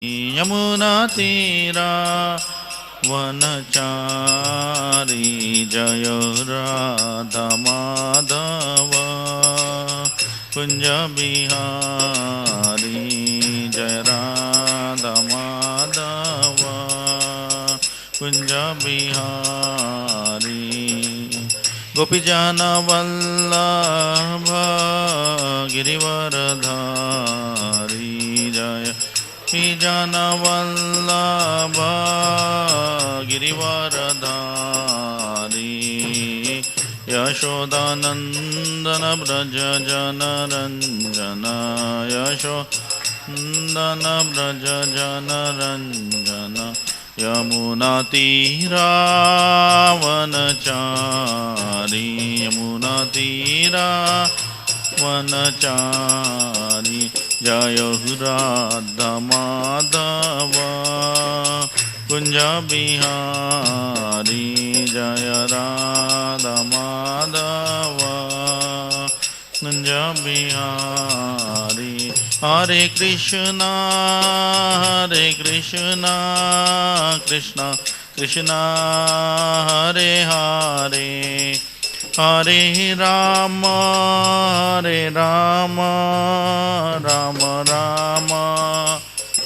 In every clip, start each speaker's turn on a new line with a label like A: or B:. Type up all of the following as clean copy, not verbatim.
A: यमुनातीरा वनचारी जय राधा माधव कुंज बिहारी जय राधा माधव कुंज बिहारी गोपीजन वल्लभ गिरिवरधारी जय गोपीजन वल्लभ गिरिवरधारी यशोदानंदन व्रज जनरंजन यशोनंदन व्रज जनरंजन यमुनातीरावनचारी यमुनातीरावनचारी जय राधा माधव कुंज बिहारी जय राधा माधव कुंज बिहारी हरे कृष्णा कृष्ण कृष्ण हरे हरे हरे राम राम राम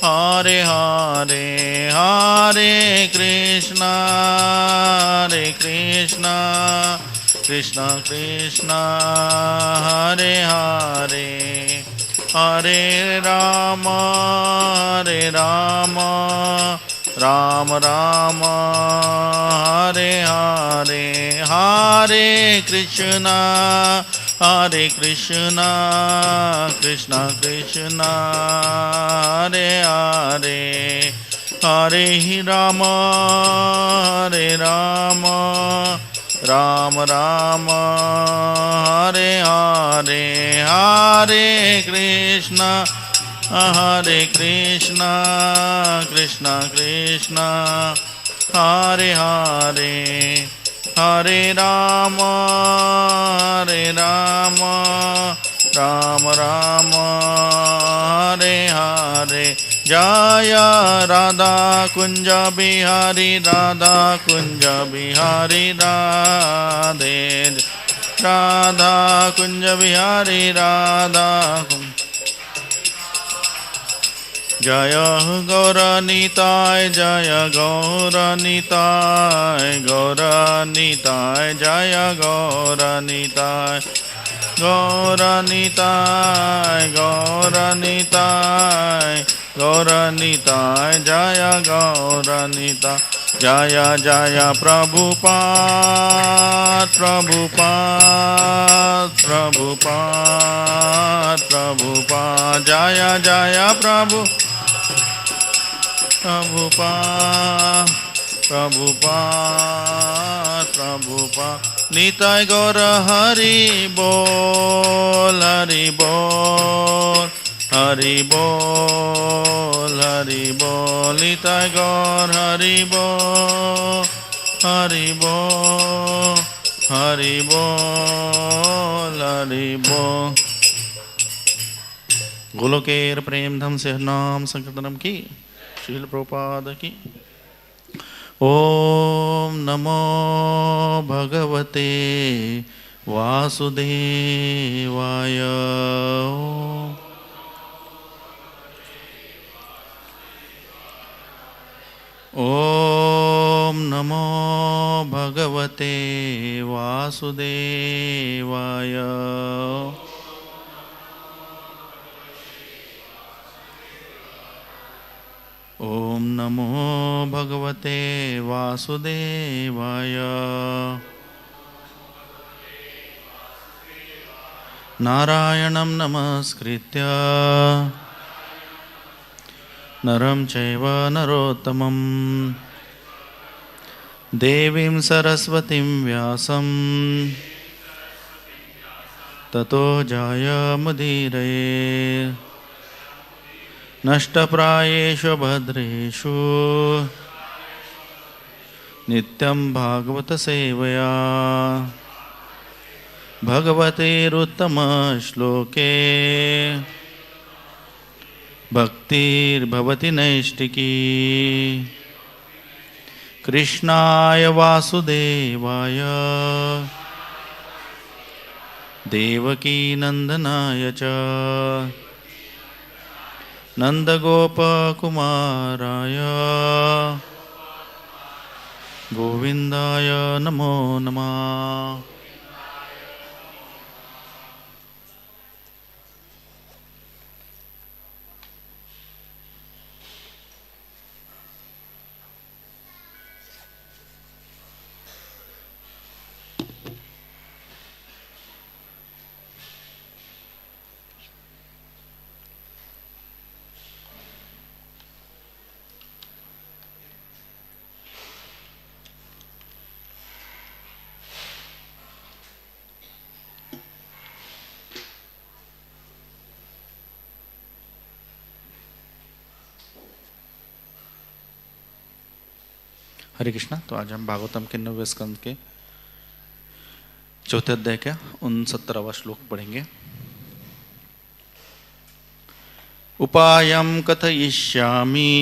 A: हरे हरे हरे कृष्ण कृष्ण कृष्ण हरे हरे हरे राम राम राम हरे हरे हरे कृष्ण कृष्ण कृष्ण हरे हरे हरे राम राम राम हरे हरे हरे कृष्ण कृष्ण कृष्ण हरे हरे हरे राम राम राम हरे हरे जय राधा कुंज बिहारी राधा कुंज बिहारी राधे राधा कुंज बिहारी राधा जय गौरनीताय जय गौरनीताय गौरनीताय जय गौरनीताय गौरनीताय गौरनीताय गौरनीताय जय गौरनीताय जय जय प्रभुपाद प्रभुपाद प्रभुपाद प्रभुपाद जय जय प्रभुपाद प्रभुपाद प्रभुपाद निताय गौर हरि बोल हरि बोल हरि बोल हरि बोल निताय गौर हरि बोल हरि बोल हरि बोल हरि बोल। गोलोकेर प्रेम धम से नाम संकीर्तनम की श्रील प्रभुपाद की। ओम नमो भगवते वासुदेवाय। ओम नमो भगवते वासुदेवाय। ओम नमो भगवते वासुदेवाय। नारायणं नमस्कृत्य नरं चैव नरोत्तमं देवीं सरस्वतीं व्यासं ततो जयमुदीरये। नष्टप्रायेषु भद्रेषु नित्यं भागवत सेवया भगवतेरुत्तमश्लोके भक्तिर्भवति नैष्टिकी कृष्णाय वासुदेवाय देवकी नंदनाय च नंदगोपकुमाराय गोविंदाय नमो नमः। हरे कृष्णा। तो आज हम भागवतम के 9वें स्कंद के चौथे अध्याय का 69वां श्लोक पढ़ेंगे। उपायं कथयिष्यामि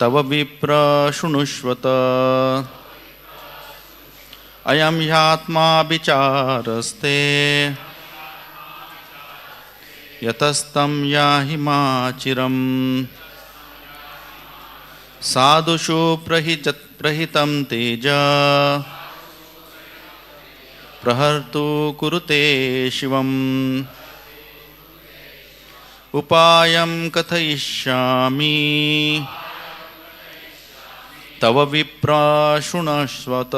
A: तव विप्र शृणुष्वत अयं ह्यात्मा विचारस्ते यतस्तं याहि माचिरम् साधुषु प्रहितं तेज प्रहर्तु कुरुते शिवम् उपायं कथयिष्यामि तव विप्र शृणुष्वत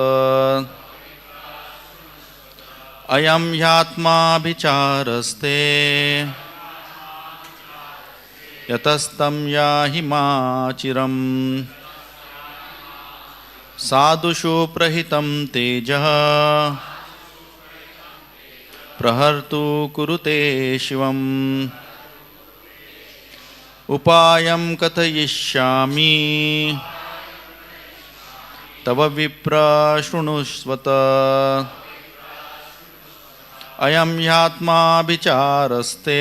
A: अयं ह्यात्मा विचारस्ते यतस्तं याहि माचिरम् साधुषु प्रहितं तेजः प्रहर्तु कुरुते शिवम् उपायं कथयिष्यामि तव विप्र शृणुष्वत अयं ह्यात्मा विचारस्ते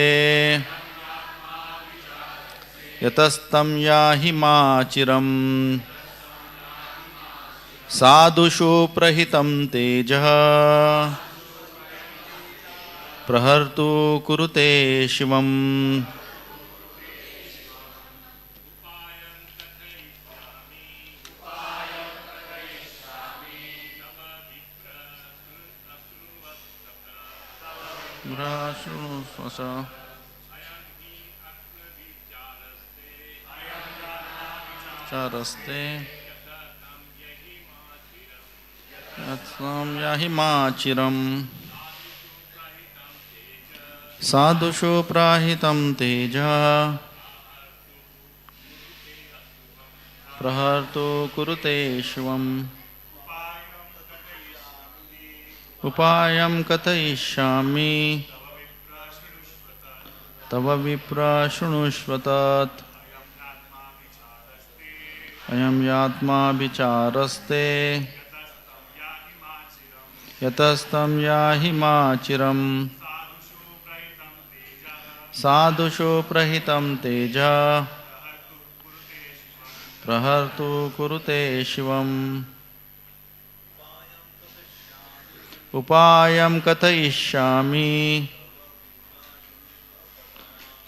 A: यतस्तं याहि माचिरम् साधुषु प्रहितं तेजः प्रहर्तु कुरुते शिवम् चारस्ते यत्सं याहि माचिरम् साधुषु प्राहितं तेजः प्रहर्तु कुरुते शिवम् उपायं कथयिष्यामि तव विप्र शृणुष्वत अयं यात्मा विचारस्ते यतस्तं याहि माचिरम् साधुषु प्रहितं तेजः प्रहर्तु कुरुते शिवम् उपायं कथयिष्यामि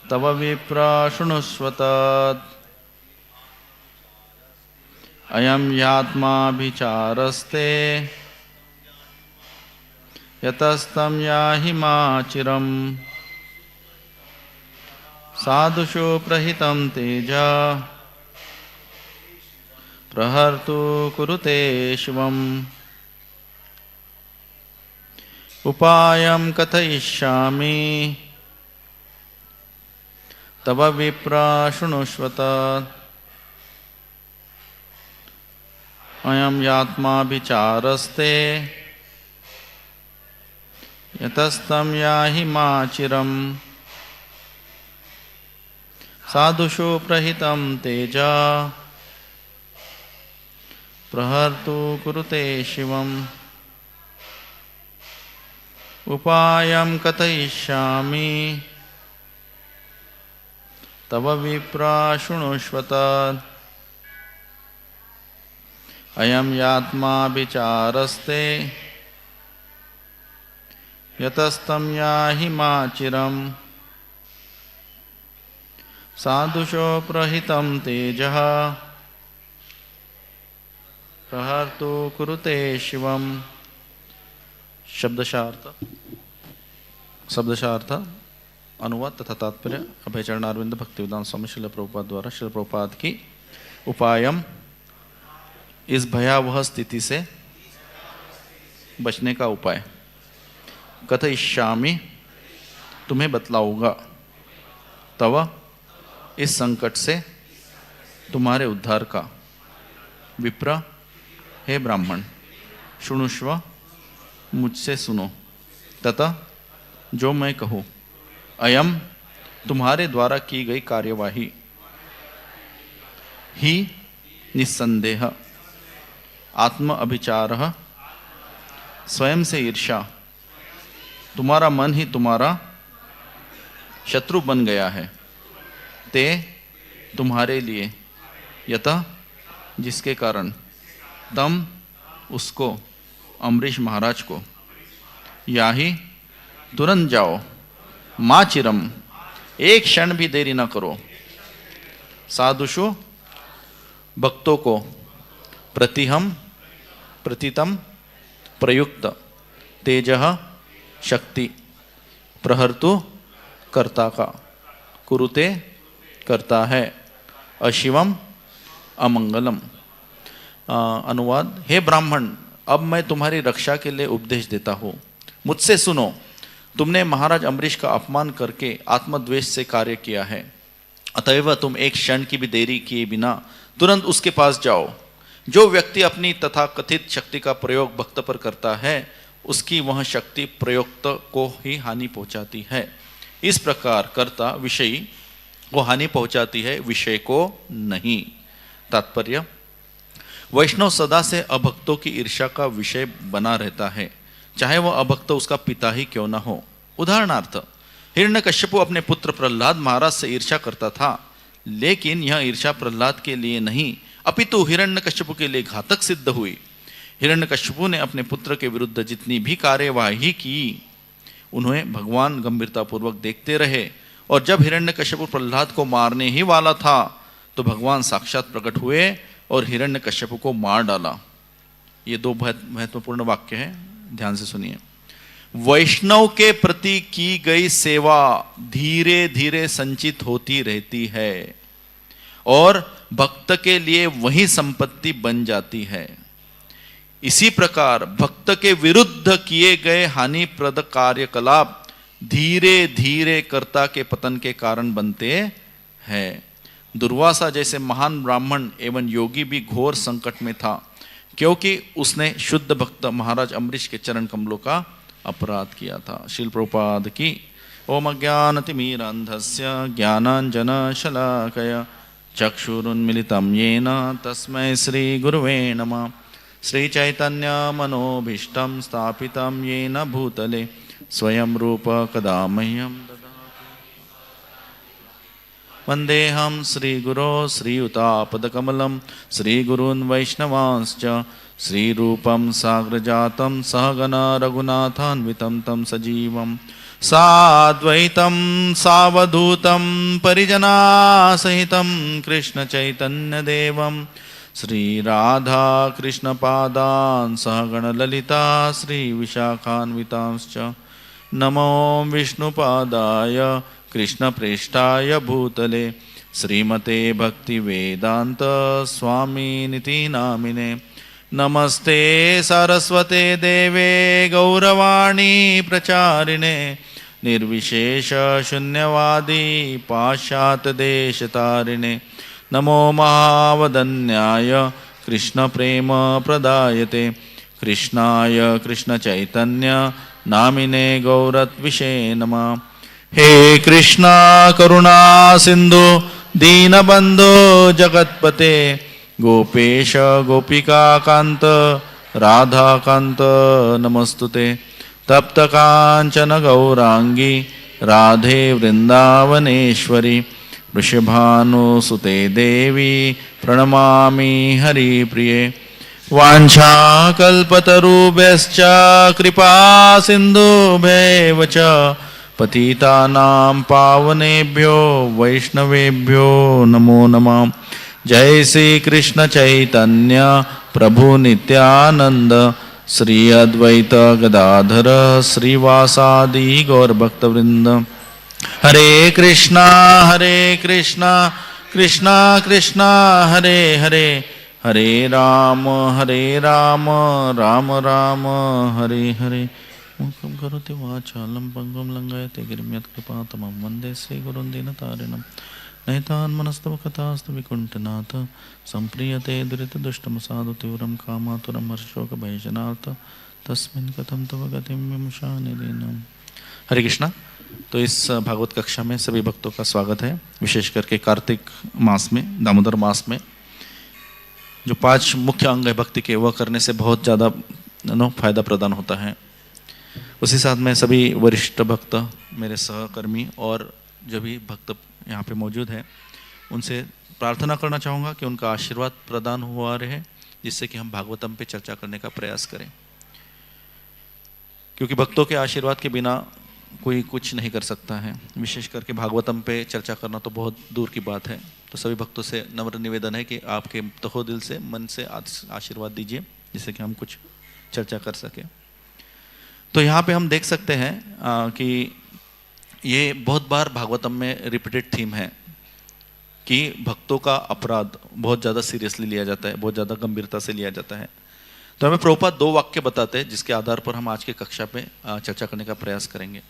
A: तव विप्र शृणुष्वत अयं ह्यात्मा विचारस्ते यतस्तं याहि माचिरम् साधुषु प्रहितं तेजः प्रहर्तु कुरुते शिवम् उपायं कथयिष्यामि तव विप्र शृणुष्वत अयं ह्यात्मा विचारस्ते यतस्तं याहि माचिरम् साधुषु प्रहितं तेजः प्रहर्तु कुरुते शिवम् उपायं कथयिष्यामि तव विप्रा शृणुष्वत अयम यात्मा विचारस्ते यतस्तं याहि माचिरम् साधुषो प्रहितं तेजः प्रहर्तु कुरुते शिवम्। शब्दशार्थ अनुवाद तथा तात्पर्य अभय चरणारविंद भक्तिवेदांत स्वामी श्रील प्रभुपाद द्वारा। श्रील प्रभुपाद की उपायम, इस भयावह स्थिति से बचने का उपाय। कथयिष्यामि, तुम्हें बतलाऊंगा। तव, इस संकट से तुम्हारे उद्धार का। विप्र, हे ब्राह्मण, शुणुष्व, मुझसे सुनो। तथा, जो मैं कहूँ। अयम, तुम्हारे द्वारा की गई कार्यवाही। ही, निस्संदेह। आत्म अभिचार, स्वयं से ईर्ष्या। तुम्हारा मन ही तुम्हारा शत्रु बन गया है। ते, तुम्हारे लिए। यतः, जिसके कारण। तम, उसको, अम्बरीश महाराज को। याही, तुरंत जाओ। माँ चिरम, एक क्षण भी देरी न करो। साधुषु, भक्तों को। प्रतिहम, प्रतितम, प्रयुक्त। तेजः, शक्ति। प्रहर्तु, कर्ता का। कुरुते, करता है। अशिवम, अमंगलम। अनुवाद, हे ब्राह्मण, अब मैं तुम्हारी रक्षा के लिए उपदेश देता हूँ। मुझसे सुनो। तुमने महाराज अम्बरीश का अपमान करके आत्मद्वेष से कार्य किया है। अतएव तुम एक क्षण की भी देरी किए बिना तुरंत उसके पास जाओ। जो व्यक्ति अपनी तथा कथित शक्ति का प्रयोग भक्त पर करता है, उसकी वह शक्ति प्रयुक्त को ही हानि पहुंचाती है। इस प्रकार कर्ता विषयी को हानि पहुंचाती है, विषय को नहीं। तात्पर्य, वैष्णव सदा से अभक्तों की ईर्ष्या का विषय बना रहता है, चाहे वह अभक्त उसका पिता ही क्यों न हो। उदाहरणार्थ, हिरण्यकश्यपु अपने पुत्र प्रहलाद महाराज से ईर्ष्या करता था, लेकिन यह ईर्ष्या प्रहलाद के लिए नहीं अपितु हिरण्यकश्यपु के लिए घातक सिद्ध हुई। हिरण्यकश्यपु ने अपने पुत्र के विरुद्ध जितनी भी कार्यवाही की, उन्हें भगवान गंभीरतापूर्वक देखते रहे, और जब हिरण्यकश्यपु प्रहलाद को मारने ही वाला था तो भगवान साक्षात प्रकट हुए और हिरण्यकश्यपु को मार डाला। ये दो महत्वपूर्ण वाक्य हैं, ध्यान से सुनिए। वैष्णव के प्रति की गई सेवा धीरे धीरे संचित होती रहती है और भक्त के लिए वही संपत्ति बन जाती है। इसी प्रकार भक्त के विरुद्ध किए गए हानिप्रद कार्यकलाप धीरे धीरे कर्ता के पतन के कारण बनते हैं। दुर्वासा जैसे महान ब्राह्मण एवं योगी भी घोर संकट में था, क्योंकि उसने शुद्ध भक्त महाराज अम्बरीश के चरण कमलों का अपराध किया था। श्रील प्रभुपाद की। ओम अज्ञानतिमिरान्धस्य ज्ञानाञ्जनशलाकया चक्षुरुन्मिलितं येन तस्मै श्री गुरुवे नमः। श्री चैतन्य मनोभीष्टं स्थापितं येन भूतले स्वयं रूप कदा मह्यं ददाति। वन्देऽहं श्रीगुरो श्रीयुतापदकमलं श्रीगुरून् वैष्णवांश्च श्रीरूपं साग्रजातं सहगना रघुनाथान्वितं तं सजीवं साद्वैतं सावधूतं परिजनासहितं कृष्णचैतन्यदेवं श्रीराधा कृष्णपादान् सहगणललिता श्रीविशाखान्वितांश्च नमो विष्णुपादाय कृष्णप्रेष्ठाय भूतले श्रीमते भक्तिवेदान्त स्वामिनिति नामिने। नमस्ते सरस्वते देवे गौरवाणी प्रचारिणे निर्विशेष शून्यवादी पाश्चात्यदेशतारिणे। नमो महावदन्याय कृष्ण प्रेम प्रदायते कृष्णाय कृष्ण चैतन्य नामिने गौरत्विषे नमः। हे कृष्णा करुणा सिंधु दीनबंधु जगत्पते गोपेश गोपिका कांत राधा कांत नमस्तुते। तप्त कांचन गौरांगी राधे वृंदावनेश्वरी वृषभानुसुते देवी प्रणमामि हरिप्रिये। वाञ्छाकल्पतरुभ्यश्च कृपा सिन्धुभ्यैव च पतितानां पावनेभ्यो वैष्णवेभ्यो नमो नमः। जय श्री कृष्ण चैतन्य प्रभु नित्यानंद श्री अद्वैत गदाधर श्रीवासादि गौरभक्तवृंद। हरे कृष्णा कृष्णा कृष्णा हरे हरे, हरे राम राम राम हरे हरे। मुखं करोति वाचालं पंगुं लंघयते गिरिं यत्कृपातमं वन्दे श्रीगुरुं दीनतारिणं। नहितान्मनस्तव कथास्तु विकुण्ठनाथ सम्प्रीयते दुरितदुष्टं साधु तीव्रं कामातुरं हर्षशोकभयजनार्थ तस्मिन् कथं तव गतिं विमुषामि दीनम्। हरे कृष्णा। तो इस भागवत कक्षा में सभी भक्तों का स्वागत है, विशेष करके कार्तिक मास में, दामोदर मास में जो 5 मुख्य अंग है भक्ति के, वह करने से बहुत ज़्यादा फायदा प्रदान होता है। उसी साथ में सभी वरिष्ठ भक्त, मेरे सहकर्मी और जो भी भक्त यहाँ पे मौजूद हैं, उनसे प्रार्थना करना चाहूँगा कि उनका आशीर्वाद प्रदान हुआ रहे, जिससे कि हम भागवतम पे चर्चा करने का प्रयास करें, क्योंकि भक्तों के आशीर्वाद के बिना कोई कुछ नहीं कर सकता है। विशेष करके भागवतम पे चर्चा करना तो बहुत दूर की बात है। तो सभी भक्तों से नम्र निवेदन है कि आपके तहो दिल से, मन से आशीर्वाद दीजिए, जिससे कि हम कुछ चर्चा कर सकें। तो यहाँ पे हम देख सकते हैं कि ये बहुत बार भागवतम में रिपीटेड थीम है कि भक्तों का अपराध बहुत ज़्यादा सीरियसली लिया जाता है, बहुत ज़्यादा गंभीरता से लिया जाता है। तो हमें प्रभुपाद 2 वाक्य बताते हैं, जिसके आधार पर हम आज की कक्षा पे चर्चा करने का प्रयास करेंगे।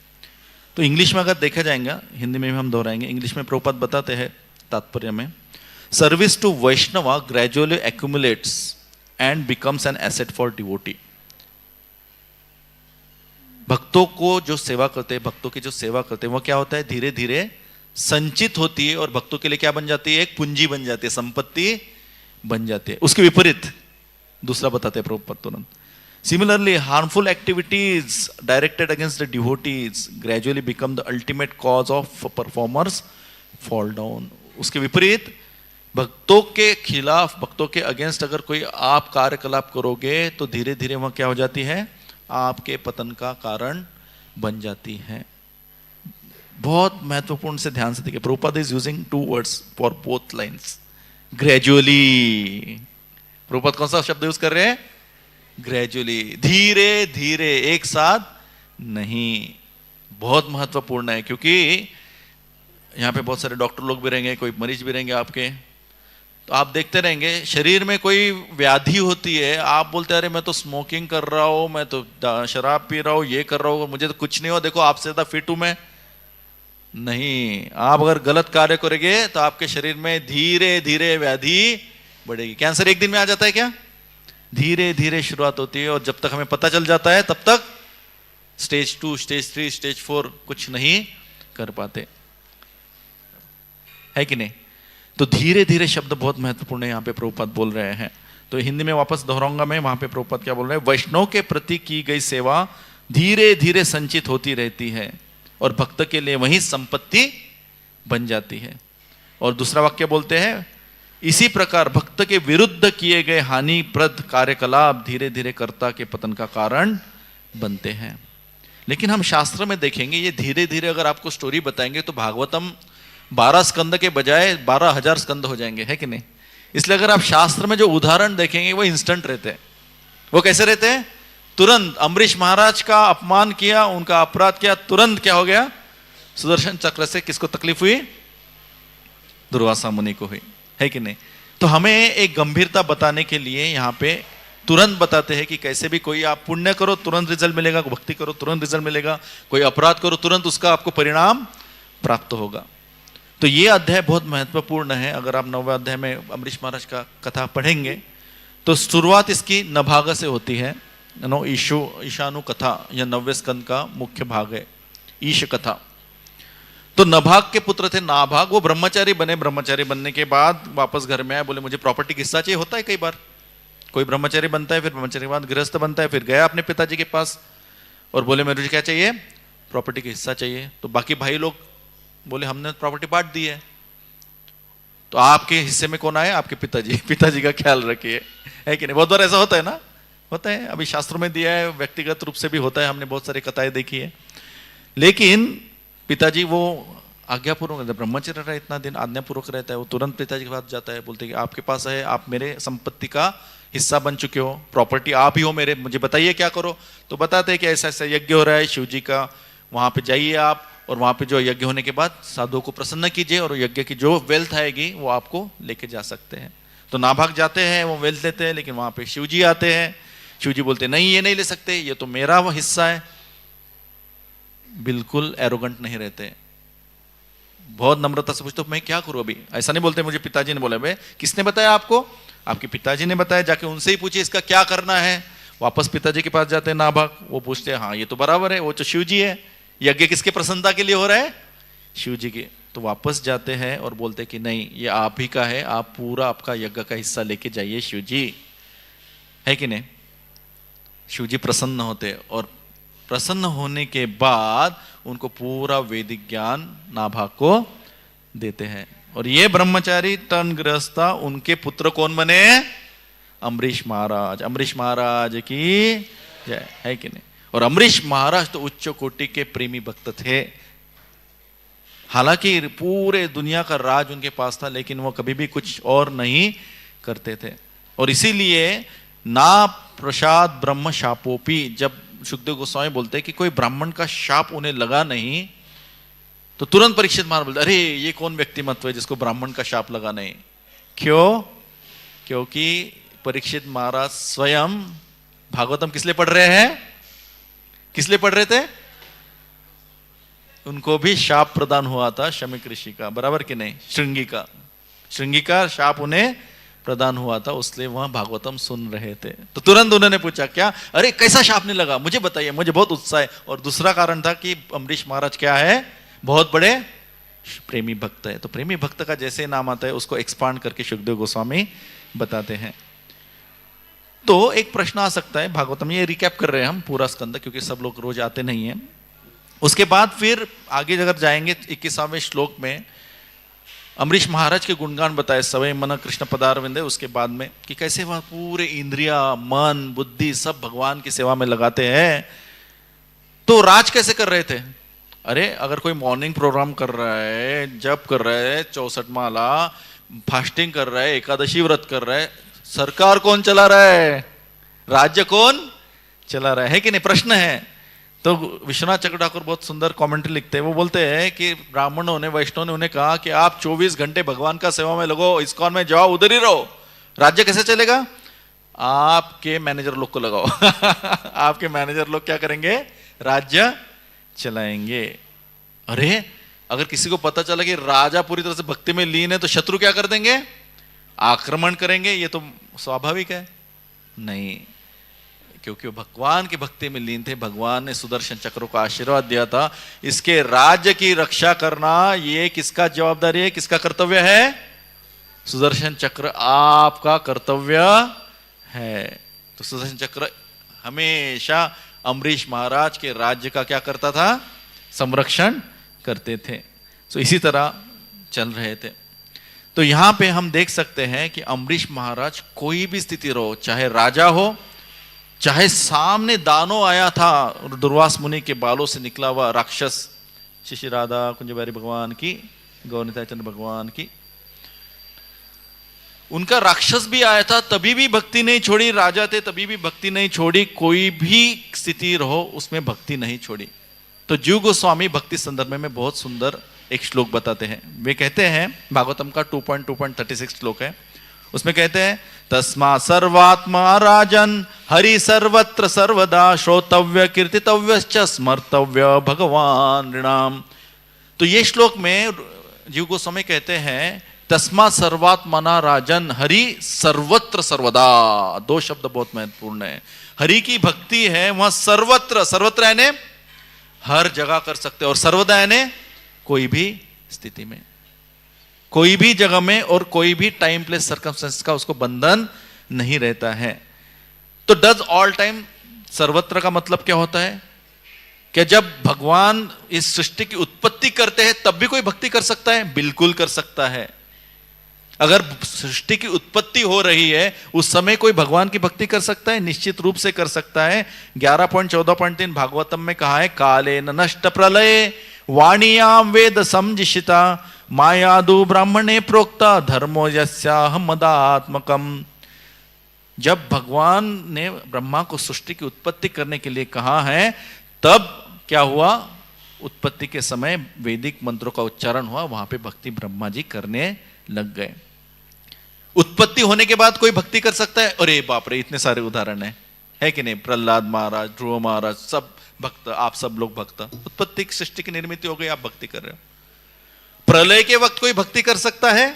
A: तो इंग्लिश में अगर देखा जाएगा, हिंदी में भी हम दोहराएंगे। इंग्लिश में प्रभुपाद बताते हैं तात्पर्य में, service to Vaishnava gradually accumulates and becomes an asset for devotee. भक्तों को जो सेवा करते हैं, भक्तों की जो सेवा करते हैं, वो क्या होता है, धीरे धीरे संचित होती है और भक्तों के लिए क्या बन जाती है, एक पूंजी बन जाती है, संपत्ति बन जाती है। उसके विपरीत दूसरा बताते हैं प्रभुपाद तुरंत, similarly harmful activities directed against the devotees gradually become the ultimate cause of performers fall down. उसके विपरीत भक्तों के खिलाफ, भक्तों के अगेंस्ट अगर कोई आप कार्यकलाप करोगे तो धीरे धीरे वह क्या हो जाती है, आपके पतन का कारण बन जाती है। बहुत महत्वपूर्ण से ध्यान से देखिए, Prabhupada is using 2 words for both lines, gradually. Prabhupada कौन सा शब्द यूज कर रहे हैं, ग्रेजुअली, धीरे धीरे, एक साथ नहीं। बहुत महत्वपूर्ण है, क्योंकि यहाँ पे बहुत सारे डॉक्टर लोग भी रहेंगे, कोई मरीज भी रहेंगे आपके, तो आप देखते रहेंगे शरीर में कोई व्याधि होती है, आप बोलते हैं अरे मैं तो स्मोकिंग कर रहा हूँ, मैं तो शराब पी रहा हूँ, ये कर रहा हूँ, मुझे तो कुछ नहीं हो, देखो आपसे ज्यादा फिट हूं मैं। नहीं, आप अगर गलत कार्य करेंगे तो आपके शरीर में धीरे धीरे व्याधि बढ़ेगी। कैंसर एक दिन में आ जाता है क्या, धीरे धीरे शुरुआत होती है, और जब तक हमें पता चल जाता है तब तक स्टेज 2, स्टेज 3, स्टेज 4 कुछ नहीं कर पाते, है कि नहीं। तो धीरे धीरे शब्द बहुत महत्वपूर्ण है, यहाँ पे प्रभुपाद बोल रहे हैं। तो हिंदी में वापस दोहराऊंगा मैं, वहां पे प्रभुपाद क्या बोल रहे हैं, वैष्णव के प्रति की गई सेवा धीरे धीरे संचित होती रहती है और भक्त के लिए वही संपत्ति बन जाती है। और दूसरा वाक्य बोलते हैं, इसी प्रकार भक्त के विरुद्ध किए गए हानिप्रद कार्यकलाप धीरे धीरे कर्ता के पतन का कारण बनते हैं। लेकिन हम शास्त्र में देखेंगे, ये धीरे धीरे अगर आपको स्टोरी बताएंगे तो भागवतम 12 स्कंद के बजाय 12,000 स्कंद हो जाएंगे, है कि नहीं। इसलिए अगर आप शास्त्र में जो उदाहरण देखेंगे वो इंस्टेंट रहते हैं। वो कैसे रहते हैं, तुरंत अम्बरीश महाराज का अपमान किया, उनका अपराध किया, तुरंत क्या हो गया, सुदर्शन चक्र से किसको तकलीफ हुई, दुर्वासा मुनि को हुई, है कि नहीं। तो हमें एक गंभीरता बताने के लिए यहाँ पे तुरंत बताते हैं कि कैसे भी कोई आप पुण्य करो तुरंत रिजल्ट मिलेगा, भक्ति करो तुरंत रिजल्ट मिलेगा, कोई अपराध करो तुरंत उसका आपको परिणाम प्राप्त होगा। तो ये अध्याय बहुत महत्वपूर्ण है। अगर आप 9वें अध्याय में अम्बरीश महाराज का कथा पढ़ेंगे तो शुरुआत इसकी नभाग से होती है, ईशानु कथा, यह 9वें स्कंद का मुख्य भाग है, ईश कथा। तो नभाग के पुत्र थे नाभाग, वो ब्रह्मचारी बने, ब्रह्मचारी बनने के बाद वापस घर में आए, बोले मुझे प्रॉपर्टी किस्सा चाहिए। होता है कई बार कोई ब्रह्मचारी बनता है, फिर ब्रह्मचारी के बाद गृहस्थ बनता है, फिर गया अपने पिताजी के पास और बोले मुझे क्या चाहिए, प्रॉपर्टी का हिस्सा चाहिए। तो बाकी भाई लोग बोले हमने प्रॉपर्टी बांट दी है, तो आपके हिस्से में कौन आए? आपके पिताजी। पिताजी का ख्याल रखिए, है कि नहीं? बहुत बार ऐसा होता है ना, होता है। अभी शास्त्रों में दिया है, व्यक्तिगत रूप से भी होता है, हमने बहुत सारी कथाएं देखी है। लेकिन पिताजी वो आज्ञापूर्वक, ब्रह्मचर्य रहा इतना दिन, आज्ञापूर्वक रहता है, वो तुरंत पिताजी के पास जाता है, बोलते हैं कि आपके पास है, आप मेरे संपत्ति का हिस्सा बन चुके हो, प्रॉपर्टी आप ही हो मेरे, मुझे बताइए क्या करो। तो बताते हैं कि ऐसा ऐसा यज्ञ हो रहा है शिव जी का, वहां पे जाइए आप, और वहां पे जो यज्ञ होने के बाद साधुओं को प्रसन्न कीजिए, और यज्ञ की जो वेल्थ आएगी वो आपको लेके जा सकते हैं। तो नाभाग जाते हैं, वो वेल्थ लेते हैं, लेकिन वहां पे शिव जी आते हैं। शिव जी बोलते नहीं, ये नहीं ले सकते, ये तो मेरा वो हिस्सा है। बिल्कुल एरोगेंट नहीं रहते, बहुत नम्रता से पूछते मैं क्या करूं अभी। ऐसा नहीं बोलते मुझे पिताजी ने बोला। भाई किसने बताया आपको? आपके पिताजी ने बताया, जाके उनसे ही पूछिए इसका क्या करना है। वापस पिताजी के पास जाते हैं नाभाग, वो पूछते हैं हाँ ये तो बराबर है, वो तो शिव जी है, यज्ञ किसके प्रसन्नता के लिए हो रहा है? शिव जी के। तो वापस जाते हैं और बोलते हैं कि नहीं ये आप ही का है, आप पूरा आपका यज्ञ का हिस्सा लेके जाइए शिव जी, है कि नहीं? शिव जी प्रसन्न होते, और प्रसन्न होने के बाद उनको पूरा वैदिक ज्ञान नाभाग को देते हैं। और ये ब्रह्मचारी तन गृहस्था, उनके पुत्र कौन बने? अम्बरीश महाराज। अम्बरीश महाराज की जय, है कि नहीं? और अम्बरीश महाराज तो उच्च कोटि के प्रेमी भक्त थे। हालांकि पूरे दुनिया का राज उनके पास था, लेकिन वो कभी भी कुछ और नहीं करते थे। और इसीलिए ना प्रसाद ब्रह्म शापोपी, जब सुखदेव गोस्वामी बोलते हैं कि कोई ब्राह्मण का शाप उन्हें लगा नहीं, तो तुरंत परीक्षित महाराज बोलते अरे ये कौन व्यक्तिमत्व है जिसको ब्राह्मण का शाप लगा नहीं। क्यों? क्योंकि परीक्षित महाराज स्वयं भागवतम किस लिए पढ़ रहे हैं? किस लिए पढ़ रहे थे? उनको भी शाप प्रदान हुआ था शमीक ऋषि का, बराबर कि नहीं? श्रृंगी का शाप उन्हें प्रदान हुआ था, उसलिए वहां भागवतम सुन रहे थे। तो तुरंत उन्होंने पूछा क्या? अरे कैसा शाप नहीं लगा, मुझे बताइए, मुझे बहुत उत्साह है। और दूसरा कारण था कि अम्बरीश महाराज क्या है? बहुत बड़े प्रेमी भक्त है। तो प्रेमी भक्त का जैसे नाम आता है उसको एक्सपांड करके सुखदेव गोस्वामी बताते हैं। तो एक प्रश्न आ सकता है, भागवतम ये रिकैप कर रहे हैं हम पूरा स्कंद, क्योंकि सब लोग रोज आते नहीं हैं। उसके बाद फिर आगे अगर जाएंगे 21वें श्लोक में अम्बरीश महाराज के गुणगान बताए, सवै मन कृष्ण पदारविंदे। उसके बाद में कि कैसे वह पूरे इंद्रिया मन बुद्धि सब भगवान की सेवा में लगाते हैं। तो राज कैसे कर रहे थे? अरे अगर कोई मॉर्निंग प्रोग्राम कर रहा है, जप कर रहा है, 64 माला, फास्टिंग कर रहा है, एकादशी व्रत कर रहा है, सरकार कौन चला रहा है? राज्य कौन चला रहा है कि नहीं? प्रश्न है। तो विश्वनाथ चक्र ठाकुर बहुत सुंदर कमेंट्री लिखते हैं, वो बोलते हैं कि ब्राह्मणों ने, वैष्णव ने उन्हें कहा कि आप 24 घंटे भगवान का सेवा में लगो, इस्कॉन में जाओ, उधर ही रहो, राज्य कैसे चलेगा? आपके मैनेजर लोग को लगाओ। आपके मैनेजर लोग क्या करेंगे? राज्य चलाएंगे। अरे अगर किसी को पता चला कि राजा पूरी तरह से भक्ति में लीन है, तो शत्रु क्या कर देंगे? आक्रमण करेंगे। ये तो स्वाभाविक है। नहीं, क्योंकि वो भगवान की भक्ति में लीन थे। भगवान ने सुदर्शन चक्र को आशीर्वाद दिया था, इसके राज्य की रक्षा करना ये किसका जवाबदारी है, किसका कर्तव्य है? सुदर्शन चक्र आपका कर्तव्य है। तो सुदर्शन चक्र हमेशा अम्बरीश महाराज के राज्य का क्या करता था? संरक्षण करते थे। तो इसी तरह चल रहे थे। तो यहां पे हम देख सकते हैं कि अम्बरीश महाराज कोई भी स्थिति रहो, चाहे राजा हो, चाहे सामने दानव आया था, दुर्वास मुनि के बालों से निकला हुआ राक्षस, श्री राधा कुंज बिहारी भगवान की, गौरनिताय चंद्र भगवान की, उनका राक्षस भी आया था, तभी भी भक्ति नहीं छोड़ी। राजा थे तभी भी भक्ति नहीं छोड़ी। कोई भी स्थिति रहो उसमें भक्ति नहीं छोड़ी। तो जीव गोस्वामी भक्ति संदर्भ में बहुत सुंदर एक श्लोक बताते हैं। वे कहते हैं, भागवतम का 2.36 श्लोक है, उसमें कहते हैं तस्मा सर्वात्मा राजन हरि सर्वत्र सर्वदा श्रोतव्य कीर्तितव्यश्च स्मर्तव्य भगवान नृणाम। तो ये श्लोक में जीव गोस्वामी कहते हैं तस्मा सर्वात्मना राजन हरि सर्वत्र सर्वदा। दो शब्द बहुत महत्वपूर्ण है। हरि की भक्ति है वहां सर्वत्र, सर्वत्र यानी हर जगह कर सकते, और सर्वदा यानी कोई भी स्थिति में, कोई भी जगह में, और कोई भी टाइम प्लेस सर्कमस्टेंस का उसको बंधन नहीं रहता है। तो डज ऑल टाइम, सर्वत्र का मतलब क्या होता है? कि जब भगवान इस सृष्टि की उत्पत्ति करते हैं तब भी कोई भक्ति कर सकता है? बिल्कुल कर सकता है। अगर सृष्टि की उत्पत्ति हो रही है उस समय कोई भगवान की भक्ति कर सकता है? निश्चित रूप से कर सकता है। 11.14.3 भागवतम में कहा है, काले न नष्ट प्रलय वाणियाम वेद समजिषिता मायादु ब्राह्मणे प्रोक्ता धर्मो यस्याह मदात्मकम। जब भगवान ने ब्रह्मा को सृष्टि की उत्पत्ति करने के लिए कहा है, तब क्या हुआ? उत्पत्ति के समय वैदिक मंत्रों का उच्चारण हुआ, वहां पे भक्ति ब्रह्मा जी करने लग गए। उत्पत्ति होने के बाद कोई भक्ति कर सकता है? अरे बाप रे, इतने सारे उदाहरण है कि नहीं? प्रहलाद महाराज, ध्रुव महाराज, सब भक्त, आप सब लोग भक्त। उत्पत्ति की सृष्टि की निर्मित हो गई, आप भक्ति कर रहे हो। प्रलय के वक्त कोई भक्ति कर सकता है?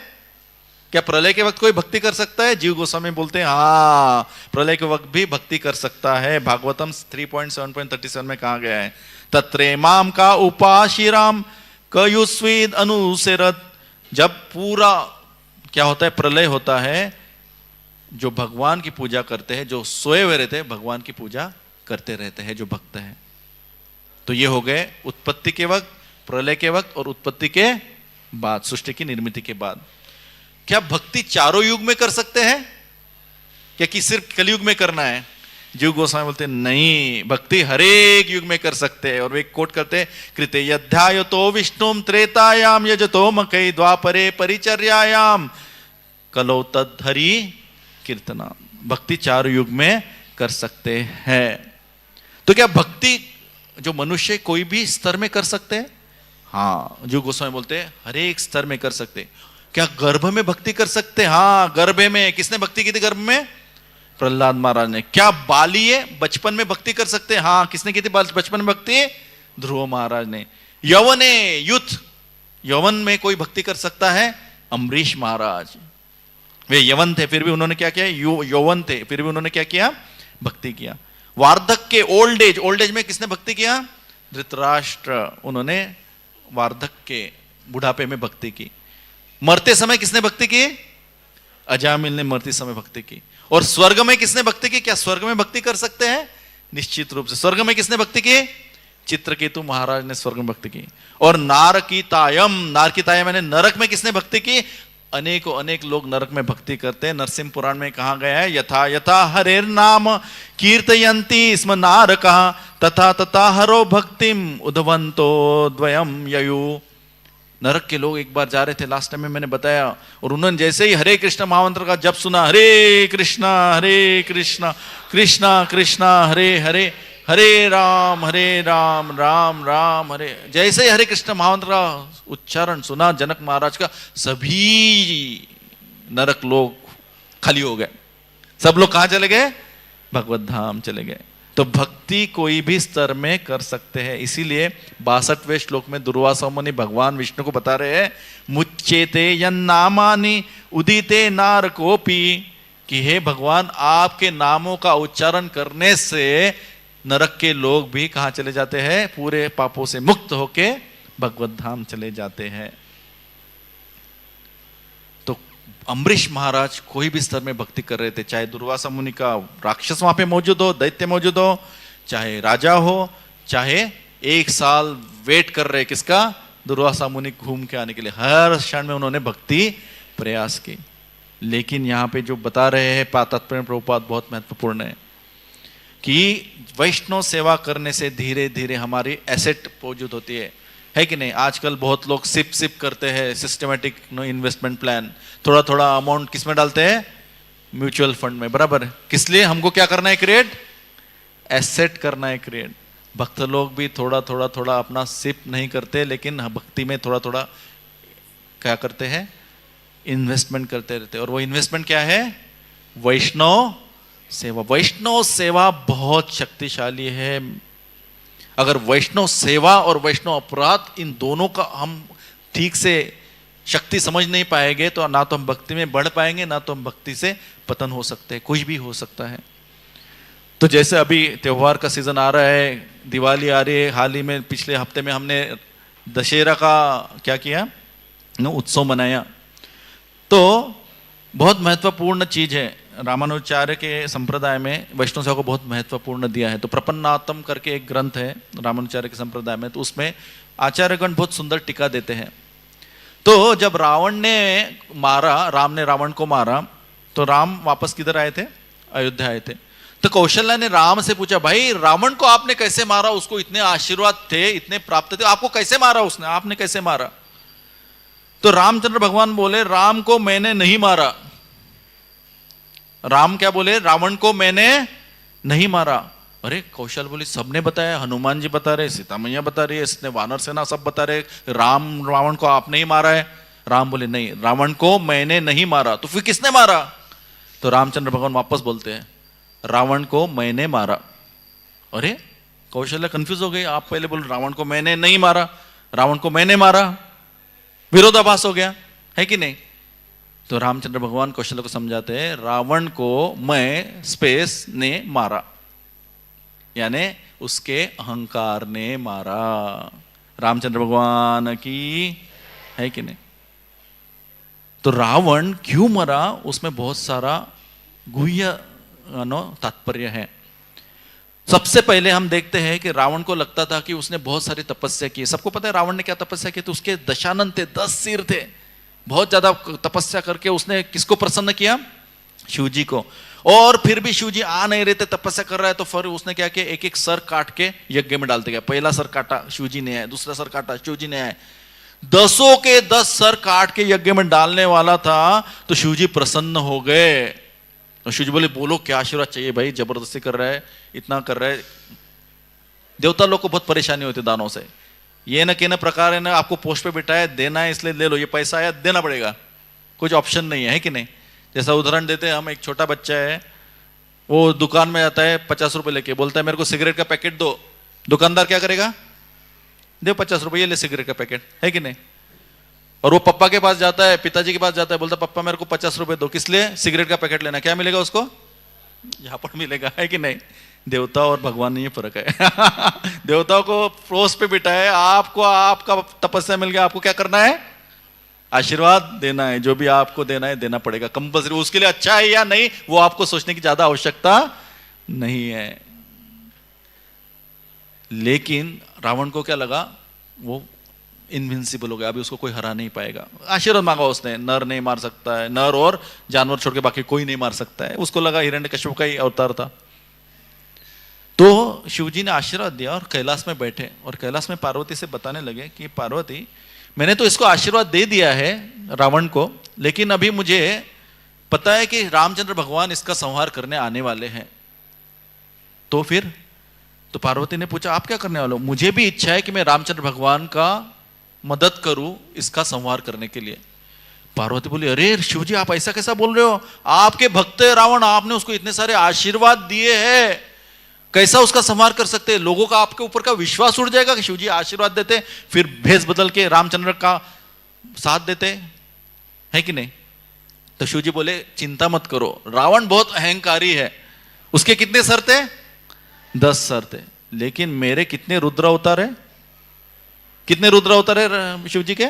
A: क्या प्रलय के वक्त कोई भक्ति कर सकता है? जीव गोस्वामी बोलते हैं हाँ, प्रलय के वक्त भी भक्ति कर सकता है। भागवतम 3.7.37 में कहा गया है, तत्रे माम का उपाशिराम कयुस्वीद अनुसेरत। जब पूरा क्या होता है? प्रलय होता है। जो भगवान की पूजा करते हैं, जो सोए हुए रहते हैं, भगवान की पूजा करते रहते हैं, जो भक्त हैं। तो ये हो गए उत्पत्ति के वक्त, प्रलय के वक्त और उत्पत्ति के बाद, सृष्टि की निर्मिति के बाद। क्या भक्ति चारों युग में कर सकते हैं? क्या कि सिर्फ कलयुग में करना है? जीव गोस्वामी बोलते हैं नहीं, भक्ति हर एक युग में कर सकते हैं। और वे कोट करते हैं, कृते यध्यायतो विष्णुम त्रेतायाम यजतो मकई द्वापरे परिचर्यायाम कलौ तद्धरि कीर्तना। भक्ति चारों युग में कर सकते हैं। तो क्या भक्ति जो मनुष्य कोई भी स्तर में कर सकते हैं? हाँ, जीव गोस्वामी बोलते हैं हर एक स्तर में कर सकते हैं। क्या गर्भ में भक्ति कर सकते हैं? हाँ, गर्भ में। किसने भक्ति की थी गर्भ में? प्रहलाद महाराज ने। क्या बालिए बचपन में भक्ति कर सकते हैं? हाँ, किसने की थी बचपन में भक्ति? ध्रुव महाराज ने। यौवने, यूथ, यौवन में कोई भक्ति कर सकता है? अम्बरीश महाराज। वे यौवन थे फिर भी उन्होंने क्या किया? यौवन थे फिर भी उन्होंने क्या किया? भक्ति किया। वार्धक्य, ओल्ड एज, ओल्ड एज में किसने भक्ति किया? धृतराष्ट्र। उन्होंने वार्धक्य, बुढ़ापे में भक्ति की। मरते समय किसने भक्ति की? अजामिल ने मरते समय भक्ति की। और स्वर्ग में किसने भक्ति की? क्या स्वर्ग में भक्ति कर सकते हैं? निश्चित रूप से। स्वर्ग में किसने भक्ति की? चित्रकेतु महाराज ने स्वर्ग में भक्ति की। और नारकीतायम, नारकीतायम यानी नरक में किसने भक्ति की? अनेकों अनेक लोग नरक में भक्ति करते हैं। नरसिंह पुराण में कहा गया है, यथा यथा हरेर नाम कीर्तयन्ति स्म नारकः तथा तथा हरो भक्तिम उद्भवन्तो द्वयम ययु। नरक के लोग एक बार जा रहे थे, लास्ट टाइम में मैंने बताया, और उन्होंने जैसे ही हरे कृष्ण महामंत्र का जप सुना, हरे कृष्णा कृष्णा कृष्णा हरे हरे, हरे राम राम राम हरे, जैसे ही हरे कृष्ण महामंत्र का उच्चारण सुना जनक महाराज का, सभी नरक लोग खाली हो गए। सब लोग कहां चले गए? भगवत धाम चले गए। तो भक्ति कोई भी स्तर में कर सकते हैं। इसीलिए 62वें श्लोक में दुर्वासा मुनि भगवान विष्णु को बता रहे हैं, मुच्चेते यन्नामानि उदिते नारकोपि, कि हे भगवान, आपके नामों का उच्चारण करने से नरक के लोग भी कहां चले जाते हैं? पूरे पापों से मुक्त होके भगवत धाम चले जाते हैं। तो अम्बरीश महाराज कोई भी स्तर में भक्ति कर रहे थे, चाहे दुर्वासा मुनि का राक्षस वहां पे मौजूद हो, दैत्य मौजूद हो, चाहे राजा हो, चाहे 1 साल वेट कर रहे किसका? दुर्वासा मुनि घूम के आने के लिए, हर क्षण में उन्होंने भक्ति प्रयास की। लेकिन यहां पे जो बता रहे हैं तात्पर्य प्रभुपाद बहुत महत्वपूर्ण है कि वैष्णव सेवा करने से धीरे धीरे हमारी एसेट मौजूद होती है कि नहीं? आजकल बहुत लोग सिप करते हैं, सिस्टमेटिक इन्वेस्टमेंट प्लान, थोड़ा थोड़ा अमाउंट किस में डालते हैं? म्यूचुअल फंड में, बराबर। किस लिए? हमको क्या करना है? क्रिएट एसेट करना है, क्रिएट। भक्त लोग भी थोड़ा थोड़ा अपना सिप नहीं करते, लेकिन भक्ति में थोड़ा थोड़ा क्या करते हैं? इन्वेस्टमेंट करते रहते हैं। और वो इन्वेस्टमेंट क्या है? वैष्णव सेवा। वैष्णव सेवा बहुत शक्तिशाली है। अगर वैष्णव सेवा और वैष्णव अपराध, इन दोनों का हम ठीक से शक्ति समझ नहीं पाएंगे तो ना तो हम भक्ति में बढ़ पाएंगे, ना तो हम भक्ति से पतन हो सकते हैं। कुछ भी हो सकता है। तो जैसे अभी त्योहार का सीजन आ रहा है, दिवाली आ रही है, हाल ही में पिछले हफ्ते में हमने दशहरा का क्या किया? उत्सव मनाया। तो बहुत महत्वपूर्ण चीज है, रामानुजाचार्य के संप्रदाय में वैष्णव सेवा को बहुत महत्वपूर्ण दिया है। तो प्रपन्नातम करके एक ग्रंथ है रामानुजाचार्य के संप्रदाय में, तो उसमें आचार्यगण बहुत सुंदर टीका देते हैं। तो जब रावण ने मारा, राम ने रावण को मारा, तो राम वापस किधर आए थे? अयोध्या आए थे। तो कौशल्या ने राम से पूछा, भाई रावण को आपने कैसे मारा? उसको इतने आशीर्वाद थे, इतने प्राप्त थे, आपको कैसे मारा उसने? आपने कैसे मारा? तो रामचंद्र भगवान बोले, राम को मैंने नहीं मारा। राम क्या बोले? रावण को मैंने नहीं मारा। अरे कौशल बोली, सबने बताया, हनुमान जी बता रहे, सीता मैया बता रही है, इसने वानर सेना सब बता रहे, रावण को आपने ही मारा है। राम बोले, नहीं, रावण को मैंने नहीं मारा। तो फिर किसने मारा? तो रामचंद्र भगवान वापस बोलते हैं, रावण को मैंने मारा। अरे कौशल्या कंफ्यूज हो गई, आप पहले बोल रावण को मैंने नहीं मारा, रावण को मैंने मारा, विरोधाभास हो गया है कि नहीं? तो रामचंद्र भगवान कौशल्या को समझाते हैं, रावण को मैं स्पेस ने मारा, यानी उसके अहंकार ने मारा। रामचंद्र भगवान की है कि नहीं? तो रावण क्यों मरा, उसमें बहुत सारा गुह्य तात्पर्य है। सबसे पहले हम देखते हैं कि रावण को लगता था कि उसने बहुत सारी तपस्या की। सबको पता है रावण ने क्या तपस्या की? तो उसके दशानन थे, 10 सिर थे, बहुत ज्यादा तपस्या करके उसने किसको प्रसन्न किया? शिव जी को। और फिर भी शिव जी आ नहीं रहे थे, तपस्या कर रहा है, तो फिर उसने क्या किया? एक एक सर काट के यज्ञ में डालते गया। पहला सर काटा, शिव जी ने आए, दूसरा सर काटा, शिव जी ने आए, 10 के 10 सर काट के यज्ञ में डालने वाला था। तो शिव जी प्रसन्न हो गए। तो शिव जी बोले, बोलो क्या आशीर्वाद चाहिए भाई, जबरदस्ती कर रहा है, इतना कर रहा है। देवता लोग को बहुत परेशानी होती दानों से। ये न के न प्रकार है ना, आपको पोस्ट पे बिठाया, देना है इसलिए ले लो, ये पैसा आया देना पड़ेगा, कुछ ऑप्शन नहीं है कि नहीं? जैसा उदाहरण देते हैं हम, एक छोटा बच्चा है, वो दुकान में जाता है, 50 रुपए लेके, बोलता है मेरे को सिगरेट का पैकेट दो। दुकानदार क्या करेगा? दे 50 रुपए, ये ले सिगरेट का पैकेट, है कि नहीं? और वो पप्पा के पास जाता है, पिताजी के पास जाता है, बोलता पप्पा मेरे को 50 रुपए दो, किस लिए? सिगरेट का पैकेट लेना। क्या मिलेगा उसको? यहाँ पर मिलेगा, है कि नहीं? देवता और भगवान में ये फर्क है। देवताओं को पोस्ट पे बिठाए, आपको आपका तपस्या मिल गया, आपको क्या करना है? आशीर्वाद देना है, जो भी आपको देना है देना पड़ेगा कंपल्सरी। उसके लिए अच्छा है या नहीं, वो आपको सोचने की ज्यादा आवश्यकता नहीं है। लेकिन रावण को क्या लगा? वो इनविंसिबल हो गया, अभी उसको कोई हरा नहीं पाएगा। आशीर्वाद मांगा उसने, नर नहीं मार सकता है, नर और जानवर छोड़ के बाकी कोई नहीं मार सकता है। उसको लगा हिरण्यकश्यप का ही अवतार था। तो शिवजी ने आशीर्वाद दिया और कैलाश में बैठे, और कैलाश में पार्वती से बताने लगे कि पार्वती, मैंने तो इसको आशीर्वाद दे दिया है रावण को, लेकिन अभी मुझे पता है कि रामचंद्र भगवान इसका संहार करने आने वाले हैं। तो फिर तो पार्वती ने पूछा, आप क्या करने वाले हो? मुझे भी इच्छा है कि मैं रामचंद्र भगवान का मदद करूं इसका संहार करने के लिए। पार्वती बोली, अरे शिवजी आप ऐसा कैसा बोल रहे हो? आपके भक्त है रावण, आपने उसको इतने सारे आशीर्वाद दिए हैं, कैसा उसका संहार कर सकते हैं? लोगों का आपके ऊपर का विश्वास उड़ जाएगा कि शिवजी आशीर्वाद देते फिर भेष बदल के रामचंद्र का साथ देते, है कि नहीं? तो शिवजी बोले, चिंता मत करो, रावण बहुत अहंकारी है, उसके कितने सर थे? 10 सर थे, लेकिन मेरे कितने रुद्र अवतार है? कितने रुद्र अवतार है शिव जी के?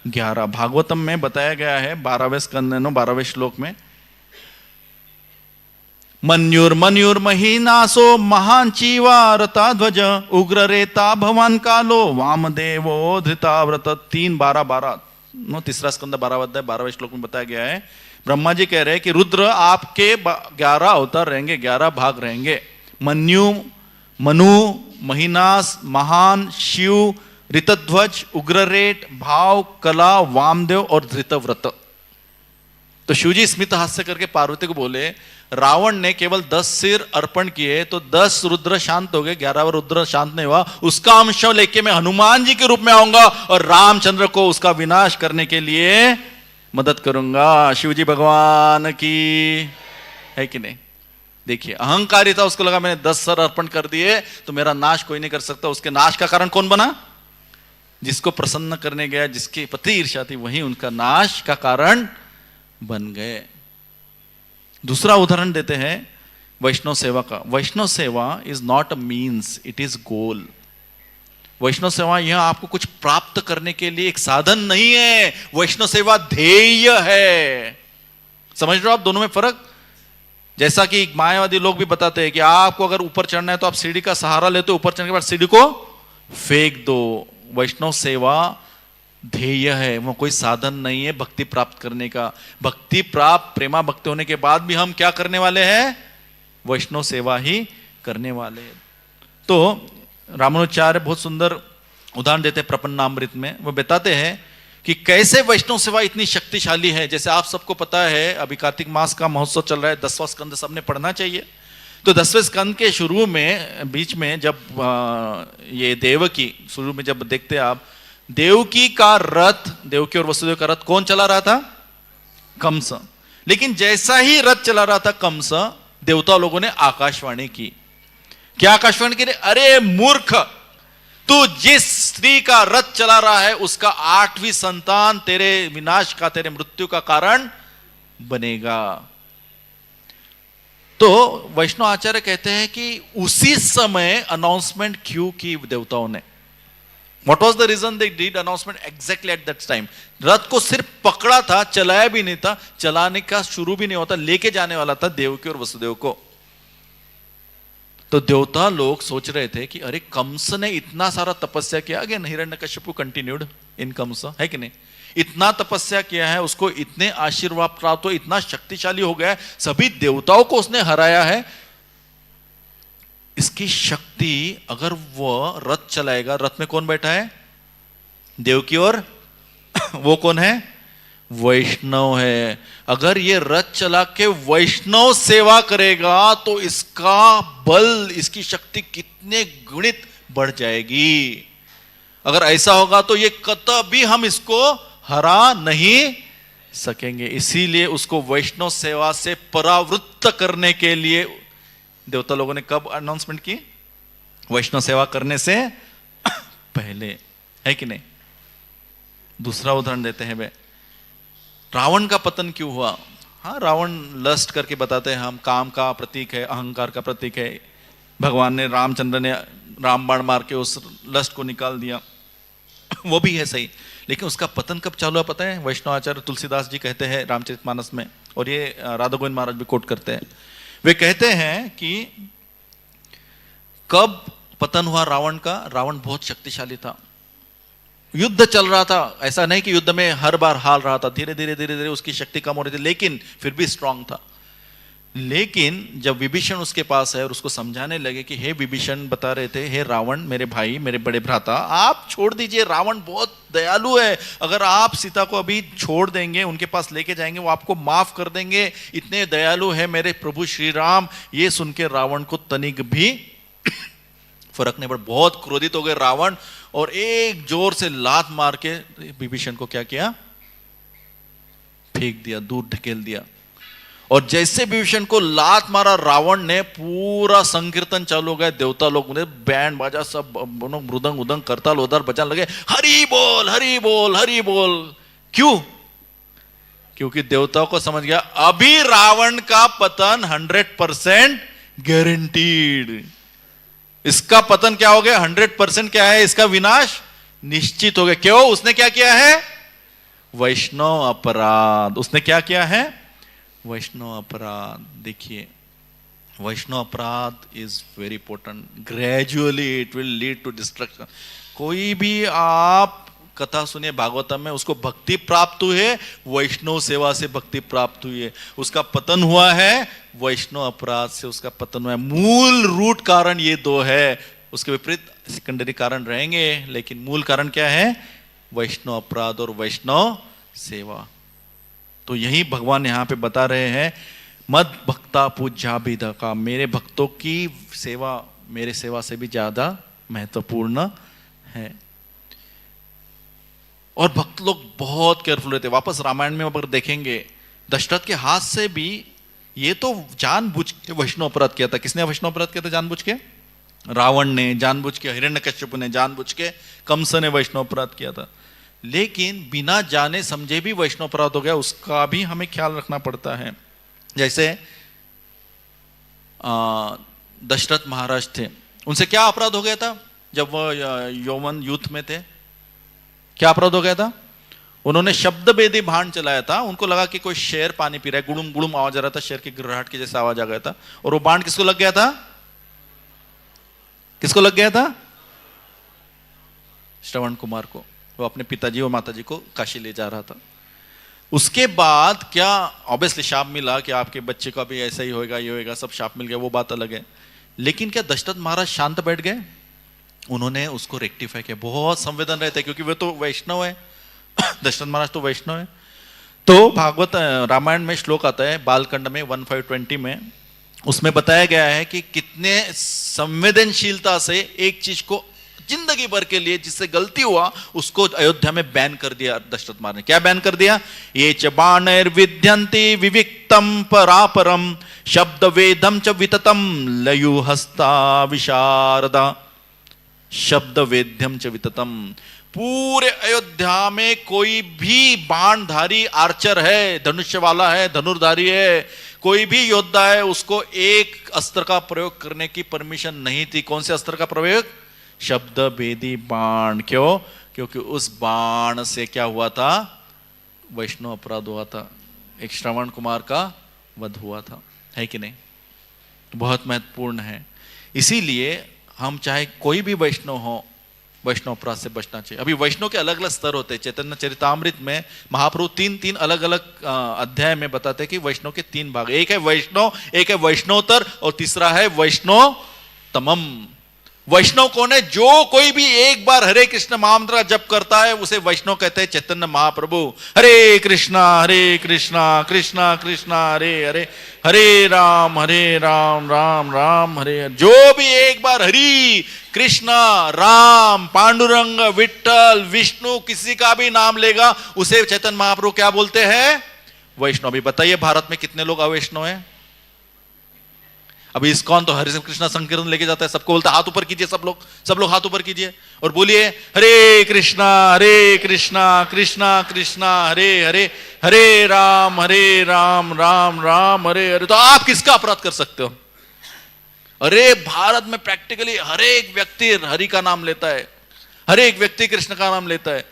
A: 11। भागवतम में बताया गया है 12वें स्कंद 12वें श्लोक में, मन्युर महीनासो महान चीवारता ध्वज उग्र रेता भवान कालो वामदेवो धृताव्रत। 3:12 तीसरा स्कंद 12वां अध्याय 12वें श्लोक में बताया गया है। ब्रह्मा जी कह रहे हैं कि रुद्र आपके 11 अवतार रहेंगे, 11 भाग रहेंगे। मनु, महीनास, महान, शिव, ऋतध्वज, उग्ररेट, भाव, कला, वामदेव और धृतव्रत। तो शिवजी स्मित हास्य करके पार्वती को बोले, रावण ने केवल 10 सिर अर्पण किए तो 10 रुद्र शांत हो गए, 11वां रुद्र शांत नहीं हुआ। उसका अंश लेके मैं हनुमान जी के रूप में आऊंगा और रामचंद्र को उसका विनाश करने के लिए मदद करूंगा। शिवजी भगवान की है कि नहीं? देखिए, अहंकारी था, उसको लगा मैंने 10 सर अर्पण कर दिए तो मेरा नाश कोई नहीं कर सकता। उसके नाश का कारण कौन बना? जिसको प्रसन्न करने गया, जिसकी पति ईर्ष्या थी, वही उनका नाश का कारण बन गए। दूसरा उदाहरण देते हैं वैष्णव सेवा का। Vaishnava seva is not a means, it is goal. Vaishnava सेवा यह आपको कुछ प्राप्त करने के लिए एक साधन नहीं है, वैष्णव सेवा ध्येय है। समझ रहे हो आप दोनों में फर्क? जैसा कि मायावादी लोग भी बताते हैं कि आपको अगर ऊपर चढ़ना है तो आप सीढ़ी का सहारा लेते हो, ऊपर चढ़ने के बाद सीढ़ी को फेंक दो। वैष्णव सेवा ध्येय है, वो कोई साधन नहीं है भक्ति प्राप्त करने का। भक्ति प्राप्त प्रेमा भक्ति होने के बाद भी हम क्या करने वाले हैं? वैष्णव सेवा ही करने वाले हैं। तो रामानुजाचार्य बहुत सुंदर उदाहरण देते हैं प्रपन्नामृत में। वो बताते हैं कि कैसे वैष्णव सेवा इतनी शक्तिशाली है। जैसे आप सबको पता है अभी कार्तिक मास का महोत्सव चल रहा है, 10वां स्कंद सबने पढ़ना चाहिए। तो 10वें स्कंद के शुरू में बीच में जब ये देवकी शुरू में जब देखते आप, देवकी का रथ, देवकी और वसुदेव का रथ कौन चला रहा था? कंस। लेकिन जैसा ही रथ चला रहा था कंस, देवता लोगों ने आकाशवाणी की। क्या आकाशवाणी की? अरे मूर्ख, तू जिस स्त्री का रथ चला रहा है उसका 8वीं संतान तेरे विनाश का, तेरे मृत्यु का कारण बनेगा। तो वैष्णव आचार्य कहते हैं कि उसी समय अनाउंसमेंट क्यों की देवताओं ने? What was the reason they did announcement exactly at that time? रथ को सिर्फ पकड़ा था, चलाया भी नहीं था, चलाने का शुरू भी नहीं होता, लेके जाने वाला था देवकी और वसुदेव को। तो देवता लोग सोच रहे थे कि अरे कंस ने इतना सारा तपस्या किया, again Hiranyakashipu continued in Kamsa, है कि नहीं? इतना तपस्या किया है, उसको इतने आशीर्वाद प्राप्त हो, इतना शक्तिशाली हो गया है, सभी देवताओं को उसने हराया है। इसकी शक्ति, अगर वो रथ चलाएगा, रथ में कौन बैठा है? देवकी और वो कौन है? वैष्णव है। अगर ये रथ चला के वैष्णव सेवा करेगा तो इसका बल, इसकी शक्ति कितने गुणित बढ़ जाएगी। अगर ऐसा होगा तो ये कतई हम इसको हरा नहीं सकेंगे। इसीलिए उसको वैष्णव सेवा से परावृत्त करने के लिए देवता लोगों ने कब अनाउंसमेंट की? वैष्णव सेवा करने से पहले, है कि नहीं? दूसरा उदाहरण देते हैं वे, रावण का पतन क्यों हुआ? हाँ, रावण लस्ट करके बताते हैं हम, काम का प्रतीक है, अहंकार का प्रतीक है। भगवान ने, रामचंद्र ने राम बाण मार के उस लस्ट को निकाल दिया, वो भी है सही। लेकिन उसका पतन कब चालू हुआ पता है? वैष्णव आचार्य तुलसीदास जी कहते हैं रामचरितमानस में, और ये राधा गोविंद महाराज भी कोट करते हैं। वे कहते हैं कि कब पतन हुआ रावण का? रावण बहुत शक्तिशाली था, युद्ध चल रहा था, ऐसा नहीं कि युद्ध में हर बार हार रहा था, धीरे धीरे धीरे धीरे उसकी शक्ति कम हो रही थी, लेकिन फिर भी स्ट्रांग था। लेकिन जब विभीषण उसके पास है और उसको समझाने लगे कि हे विभीषण, बता रहे थे, हे रावण, मेरे भाई, मेरे बड़े भ्राता, आप छोड़ दीजिए, रावण बहुत दयालु है, अगर आप सीता को अभी छोड़ देंगे, उनके पास लेके जाएंगे, वो आपको माफ कर देंगे, इतने दयालु है मेरे प्रभु श्री राम। ये सुन के रावण को तनिक भी फर्क नहीं पड़ा, बहुत क्रोधित हो गए रावण, और एक जोर से लात मार के विभीषण को क्या किया? फेंक दिया, दूर ढकेल दिया। और जैसे विभीषण को लात मारा रावण ने, पूरा संकीर्तन चालू हो गया, देवता लोग ने बैंड बाजा सब मृदंग उदंग करताल उधर बजाने लगे, हरि बोल हरि बोल हरि बोल। क्यों? क्योंकि देवताओं को समझ गया अभी रावण का पतन 100% गारंटीड। इसका पतन क्या हो गया? 100% क्या है? इसका विनाश निश्चित हो गया। क्यों? उसने क्या किया है? वैष्णव अपराध। उसने क्या किया है? वैष्णव अपराध। देखिए, वैष्णव अपराध is very important. Gradually it will lead to destruction. कोई भी आप कथा सुनिए भागवतम में, उसको भक्ति प्राप्त हुई है, वैष्णव सेवा से भक्ति प्राप्त हुई है, उसका पतन हुआ है वैष्णव अपराध से, उसका पतन हुआ है। मूल रूट कारण ये दो है, उसके विपरीत सेकेंडरी कारण रहेंगे, लेकिन मूल कारण क्या है? वैष्णव अपराध और वैष्णव सेवा। तो यही भगवान यहां पे बता रहे हैं, मद भक्ता पूज्याभिध का, मेरे भक्तों की सेवा मेरे सेवा से भी ज्यादा महत्वपूर्ण है। और भक्त लोग बहुत केयरफुल रहते। वापस रामायण में अगर देखेंगे, दशरथ के हाथ से भी ये तो जानबूझ के वैष्णव अपराध किया था। किसने वैष्णव अपराध किया था जानबूझ के? रावण ने जानबूझ के, हिरण्यकश्यप ने जानबूझ के, कंस ने वैष्णव अपराध किया था। लेकिन बिना जाने समझे भी वैष्णव अपराध हो गया, उसका भी हमें ख्याल रखना पड़ता है। जैसे दशरथ महाराज थे, उनसे क्या अपराध हो गया था जब वो यौवन यूथ में थे? क्या अपराध हो गया था? उन्होंने शब्द बेदी भाण चलाया था। उनको लगा कि कोई शेर पानी पी रहा है, गुड़ुम गुड़ुम आवाज आ रहा था, शेर की गिरहट के जैसा आवाज आ गया था, और वो बाण किसको लग गया था? किसको लग गया था? श्रवण कुमार को। वो अपने पिताजी और माताजी को काशी ले जा रहा था। उसके बाद क्या ऑब्वियसली शाप मिला कि आपके बच्चे का भी ऐसा ही होएगा, ये होएगा, सब शाप मिल गया, वो बात अलग है। लेकिन क्या दशरथ महाराज शांत बैठ गए? उन्होंने उसको रेक्टिफाई किया। बहुत संवेदन रहते हैं क्योंकि वे तो वैष्णव है दशरथ महाराज तो वैष्णव है। तो भागवत रामायण में श्लोक आता है बालकांड में 1520 में, उसमें बताया गया है कि कितने संवेदनशीलता से एक चीज को जिंदगी भर के लिए जिससे गलती हुआ उसको अयोध्या में बैन कर दिया दशरथ महाराज ने। क्या बैन कर दिया? ये च बाणैर्विध्यन्ति विविक्तम परापरम शब्द वेदम च विततम लयु हस्ता विशारदा। शब्द वेद्यम च विततम, पूरे अयोध्या में कोई भी बाणधारी आर्चर है, धनुष्य वाला है, धनुर्धारी है, कोई भी योद्धा है, उसको एक अस्त्र का प्रयोग करने की परमिशन नहीं थी। कौन से अस्त्र का प्रयोग? शब्द वेदी बाण। क्यों? क्योंकि उस बाण से क्या हुआ था? वैष्णव अपराध हुआ था, एक श्रवण कुमार का वध हुआ था, है कि नहीं? बहुत महत्वपूर्ण है। इसीलिए हम चाहे कोई भी वैष्णव हो, वैष्णव अपराध से बचना चाहिए। अभी वैष्णव के अलग अलग स्तर होते हैं। चैतन्य चरितामृत में महाप्रभु तीन अलग अलग अध्याय में बताते हैं कि वैष्णव के 3 भाग। एक है वैष्णव, एक है वैष्णवतर और तीसरा है वैष्णवतमम। वैष्णव कौन है? जो कोई भी एक बार हरे कृष्ण महामंत्र जप करता है उसे वैष्णव कहते हैं। चैतन्य महाप्रभु हरे कृष्णा कृष्णा कृष्णा हरे हरे, हरे राम राम राम हरे हरे। जो भी एक बार हरि कृष्णा राम पांडुरंग विट्ठल विष्णु किसी का भी नाम लेगा उसे चैतन्य महाप्रभु क्या बोलते हैं? वैष्णव। अभी बताइए भारत में कितने लोग अवैष्णव हैं? अभी इस्कॉन तो हरे कृष्णा संकीर्तन लेके जाता है, सबको बोलता है हाथ ऊपर कीजिए, सब लोग हाथ ऊपर कीजिए और बोलिए हरे कृष्णा कृष्णा कृष्णा हरे हरे, हरे राम राम राम हरे हरे। तो आप किसका अपराध कर सकते हो? अरे भारत में प्रैक्टिकली हर एक व्यक्ति हरि का नाम लेता है, हर एक व्यक्ति कृष्ण का नाम लेता है।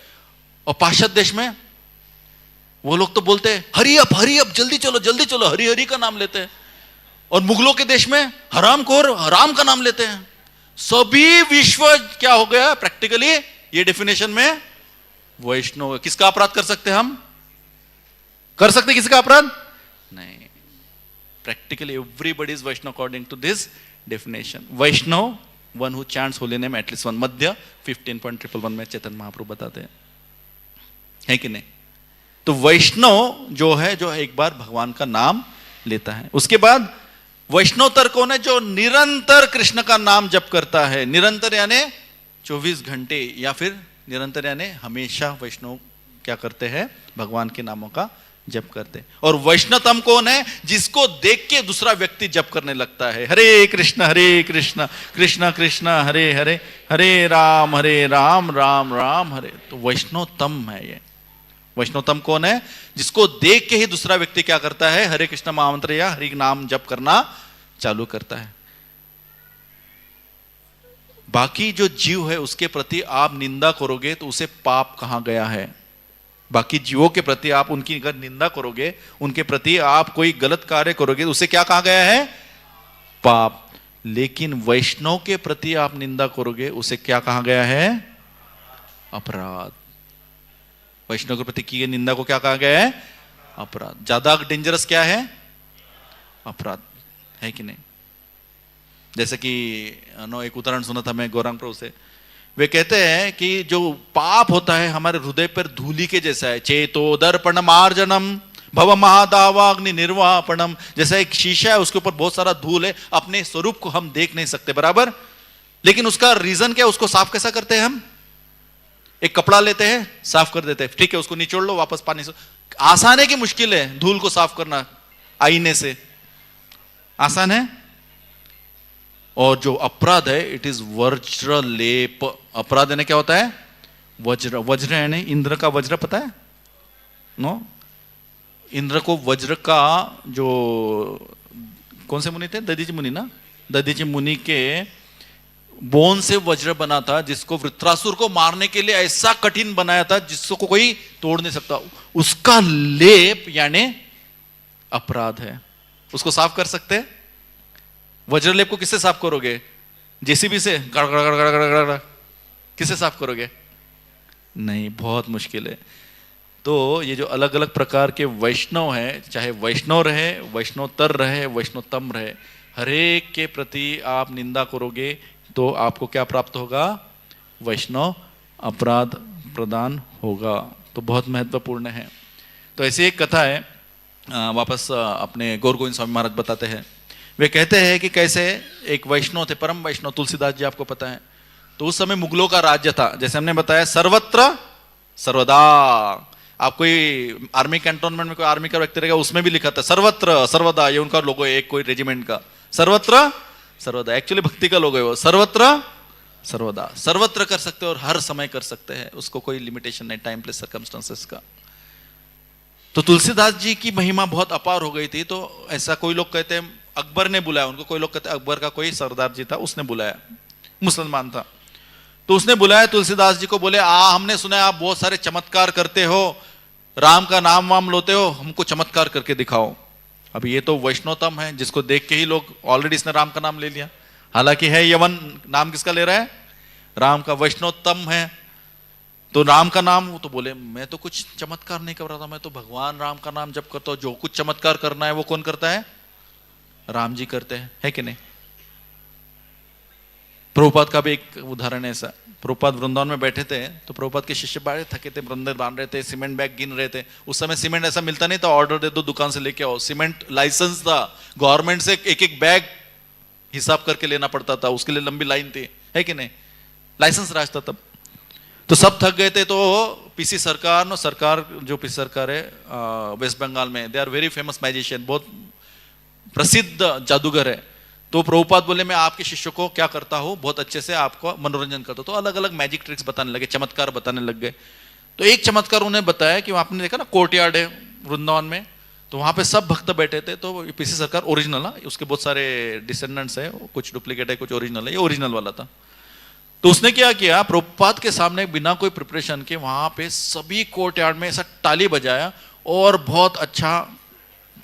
A: और पाश्चात्य देश में वो लोग तो बोलते हैं हरि अप जल्दी चलो हरि हरि का नाम लेते हैं। और मुगलों के देश में हरामखोर हराम का नाम लेते हैं। सभी विश्व क्या हो गया प्रैक्टिकली ये डेफिनेशन में वैष्णव। किसका अपराध कर सकते हम? कर सकते किसका अपराध? नहीं। Practically everybody is Vaishnava according to this definition. Vaishnava one who chants holy name at least one. मध्य 15.111 में चैतन्य महाप्रभु बताते हैं, है कि नहीं? तो वैष्णव जो है जो एक बार भगवान का नाम लेता है। उसके बाद वैष्णवतर कौन है? जो निरंतर कृष्ण का नाम जप करता है। निरंतर यानी 24 घंटे, या फिर निरंतर यानी हमेशा वैष्णव क्या करते हैं? भगवान के नामों का जप करते हैं। और वैष्णवतम कौन है? जिसको देख के दूसरा व्यक्ति जप करने लगता है हरे कृष्ण कृष्ण कृष्ण हरे हरे, हरे राम राम राम हरे। तो वैष्णवतम है ये। वैष्णवतम कौन है? जिसको देख के ही दूसरा व्यक्ति क्या करता है? हरे कृष्ण महामंत्र या हरि नाम जप करना चालू करता है। बाकी जो जीव है उसके प्रति आप निंदा करोगे तो उसे पाप कहां गया है? बाकी जीवों के प्रति आप उनकी अगर निंदा करोगे, उनके प्रति आप कोई गलत कार्य करोगे तो उसे क्या कहा गया है? पाप। लेकिन वैष्णव के प्रति आप निंदा करोगे उसे क्या कहा गया है? अपराध। वैष्णव के प्रति की निंदा को क्या कहा गया है? अपराध। ज्यादा डेंजरस क्या है? अपराध, है कि नहीं? जैसे कि एक उदाहरण सुना था मैं गौरांग प्रभु से। वे कहते हैं कि जो पाप होता है हमारे हृदय पर धूलि के जैसा है। चेतो दर्पण मार्जनम भव महादावाग्नि निर्वापणम। जैसा एक शीशा है उसके ऊपर बहुत सारा धूल है, अपने स्वरूप को हम देख नहीं सकते, बराबर। लेकिन उसका रीजन क्या? उसको साफ कैसा करते हैं हम? एक कपड़ा लेते हैं, साफ कर देते हैं, ठीक है, उसको निचोड़ लो, वापस पानी से। आसान है कि मुश्किल है धूल को साफ करना? आईने से आसान है। और जो अपराध है इट इज वज्र लेप। अपराध यानी क्या होता है? वज्र। वज्र यानी इंद्र का वज्र, पता है? नो, इंद्र को वज्र का जो कौन से मुनि थे? दधीचि मुनि ना। दधीचि मुनि के बोन से वज्र बना था जिसको वृत्रासुर को मारने के लिए ऐसा कठिन बनाया था जिसको कोई तोड़ नहीं सकता। उसका लेप यानी अपराध है। उसको साफ कर सकते हैं? वज्र लेप को किससे साफ करोगे? जेसीबी से? गड़ गड़ गड़ गड़ गड़ गड़। किससे साफ करोगे? नहीं, बहुत मुश्किल है। तो ये जो अलग अलग प्रकार के वैष्णव हैं, चाहे वैष्णव रहे, वैष्णवतर रहे, वैष्णवतम रहे, हरेक के प्रति आप निंदा करोगे तो आपको क्या प्राप्त होगा? वैष्णव अपराध प्रदान होगा। तो बहुत महत्वपूर्ण है। तो ऐसी एक कथा है, वापस अपने गौर गोविंद स्वामी महाराज बताते हैं। वे कहते हैं कि कैसे एक वैष्णव थे, परम वैष्णव तुलसीदास जी, आपको पता है। तो उस समय मुगलों का राज्य था, जैसे हमने बताया, सर्वत्र सर्वदा। आप कोई आर्मी कैंटोनमेंट में कोई आर्मी का व्यक्ति रहेगा, उसमें भी लिखा था सर्वत्र सर्वदा, ये उनका लोगो है, एक कोई रेजिमेंट का, सर्वत्र सर्वदा। एक्चुअली भक्ति का लोगो है वो, सर्वत्र सर्वदा। सर्वत्र कर सकते हो और हर समय कर सकते हैं, उसको कोई लिमिटेशन नहीं, टाइम प्लेस सर्कमस्टेंसेस का। तो तुलसीदास जी की महिमा बहुत अपार हो गई थी। तो ऐसा कोई लोग कहते हैं अकबर ने बुलाया उनको, कोई लोग कहते हैं अकबर का कोई सरदार जी था उसने बुलाया, मुसलमान था। तो उसने बुलाया तुलसीदास जी को, बोले हमने सुना है आप बहुत सारे चमत्कार करते हो, राम का नाम वाम लोते हो, हमको चमत्कार करके दिखाओ। अब ये तो वैष्णवतम है, जिसको देख के ही लोग, ऑलरेडी इसने राम का नाम ले लिया, हालांकि है यवन, नाम किसका ले रहा है? राम का। वैष्णवतम है तो राम का नाम, वो तो बोले मैं तो कुछ चमत्कार नहीं कर रहा था, मैं तो भगवान राम का नाम जप करता हूं, जो कुछ चमत्कार करना है वो कौन करता है? राम जी करते हैं, है कि नहीं? प्रभुपाद का भी एक उदाहरण है ऐसा। प्रभुपाद वृंदावन में बैठे थे, तो प्रभुपाद के शिष्य बड़े थके थे, वृंदर बांध रहे थे, सीमेंट बैग गिन रहे थे। उस समय सीमेंट ऐसा मिलता नहीं था, ऑर्डर दे दो दुकान से लेके आओ। सीमेंट लाइसेंस था, गवर्नमेंट से एक एक बैग हिसाब करके लेना पड़ता था, उसके लिए लंबी लाइन थी, है कि नहीं? लाइसेंस राज था तब। तो सब थक गए थे। तो पीसी सरकार, जो पीसी सरकार है वेस्ट बंगाल में, they are very famous magician, बहुत प्रसिद्ध जादूगर है। तो प्रभुपाद बोले मैं आपके शिष्यों को क्या करता हूँ, बहुत अच्छे से आपको मनोरंजन करता हूँ। तो अलग अलग मैजिक ट्रिक्स बताने लगे, चमत्कार बताने लग गए। तो एक चमत्कार उन्हें बताया कि आपने देखा ना कोर्टयार्ड है वृंदावन में, तो वहां पे सब भक्त बैठे थे। तो पीसी सरकार ओरिजिनल है, उसके बहुत सारे डिसेंडेंट्स है, कुछ डुप्लीकेट है कुछ ओरिजिनल है, ये ओरिजिनल वाला था। तो उसने क्या किया, प्रभुपाद के सामने बिना कोई प्रिपरेशन के वहां पे सभी कोर्टयार्ड में ऐसा ताली बजाया और बहुत अच्छा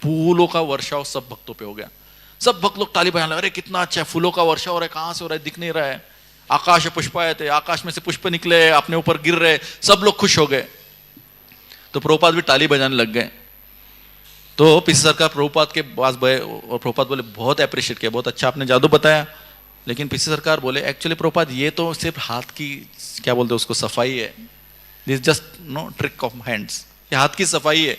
A: फूलों का वर्षाव सब भक्तों पे हो गया। सब भक्त लोग ताली बजाने लगे, अरे कितना अच्छा है, फूलों का वर्षा हो रहा है, कहां से हो रहा है दिख नहीं रहा है, आकाश पुष्प आए थे, आकाश में से पुष्प निकले अपने ऊपर गिर रहे, सब लोग खुश हो गए। तो प्रभुपाद भी ताली बजाने लग गए। तो पीसी सरकार प्रभुपाद के पास गए और प्रभुपाद बोले बहुत अप्रिशिएट किया, बहुत अच्छा आपने जादू बताया। लेकिन पीसी सरकार बोले एक्चुअली प्रभुपाद ये तो सिर्फ हाथ की, क्या बोलते हैं उसको, सफाई है, this just no trick of hands, ये हाथ की सफाई है।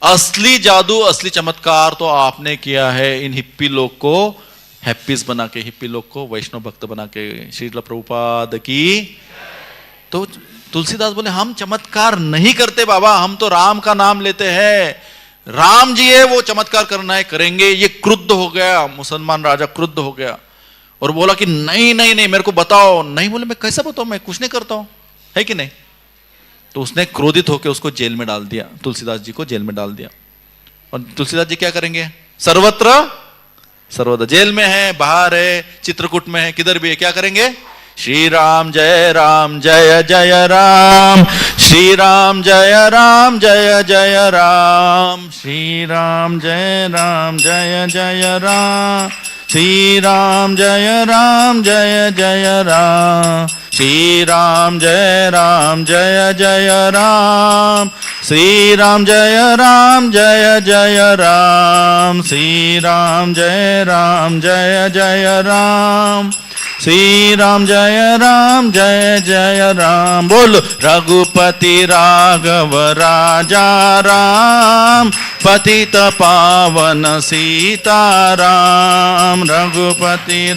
A: असली जादू, असली चमत्कार तो आपने किया है इन हिप्पी लोग को हैप्पीज बना के, हिप्पी लोग को वैष्णव भक्त बना के। श्रील प्रभुपाद की। तो तुलसीदास बोले हम चमत्कार नहीं करते बाबा, हम तो राम का नाम लेते हैं, राम जी है वो चमत्कार करना है करेंगे। ये क्रुद्ध हो गया, मुसलमान राजा क्रुद्ध हो गया और बोला कि नहीं नहीं नहीं मेरे को बताओ। नहीं बोले मैं कैसा बताऊं, मैं कुछ नहीं करता हूं, है कि नहीं? तो उसने क्रोधित होकर उसको जेल में डाल दिया, तुलसीदास जी को जेल में डाल दिया। और तुलसीदास जी क्या करेंगे? सर्वत्र सर्वदा, जेल में है, बाहर है, चित्रकूट में है, किधर भी है, क्या करेंगे? श्री राम जय जय राम, श्री राम जय जय राम, श्री राम जय जय राम, श्री राम जय जय राम, श्री राम जय जय राम, श्री राम जय जय राम, श्री राम जय जय राम, श्री राम जय जय राम। बोलो रघुपति राघव राजा राम, पतित पावन सीताराम, रघुपति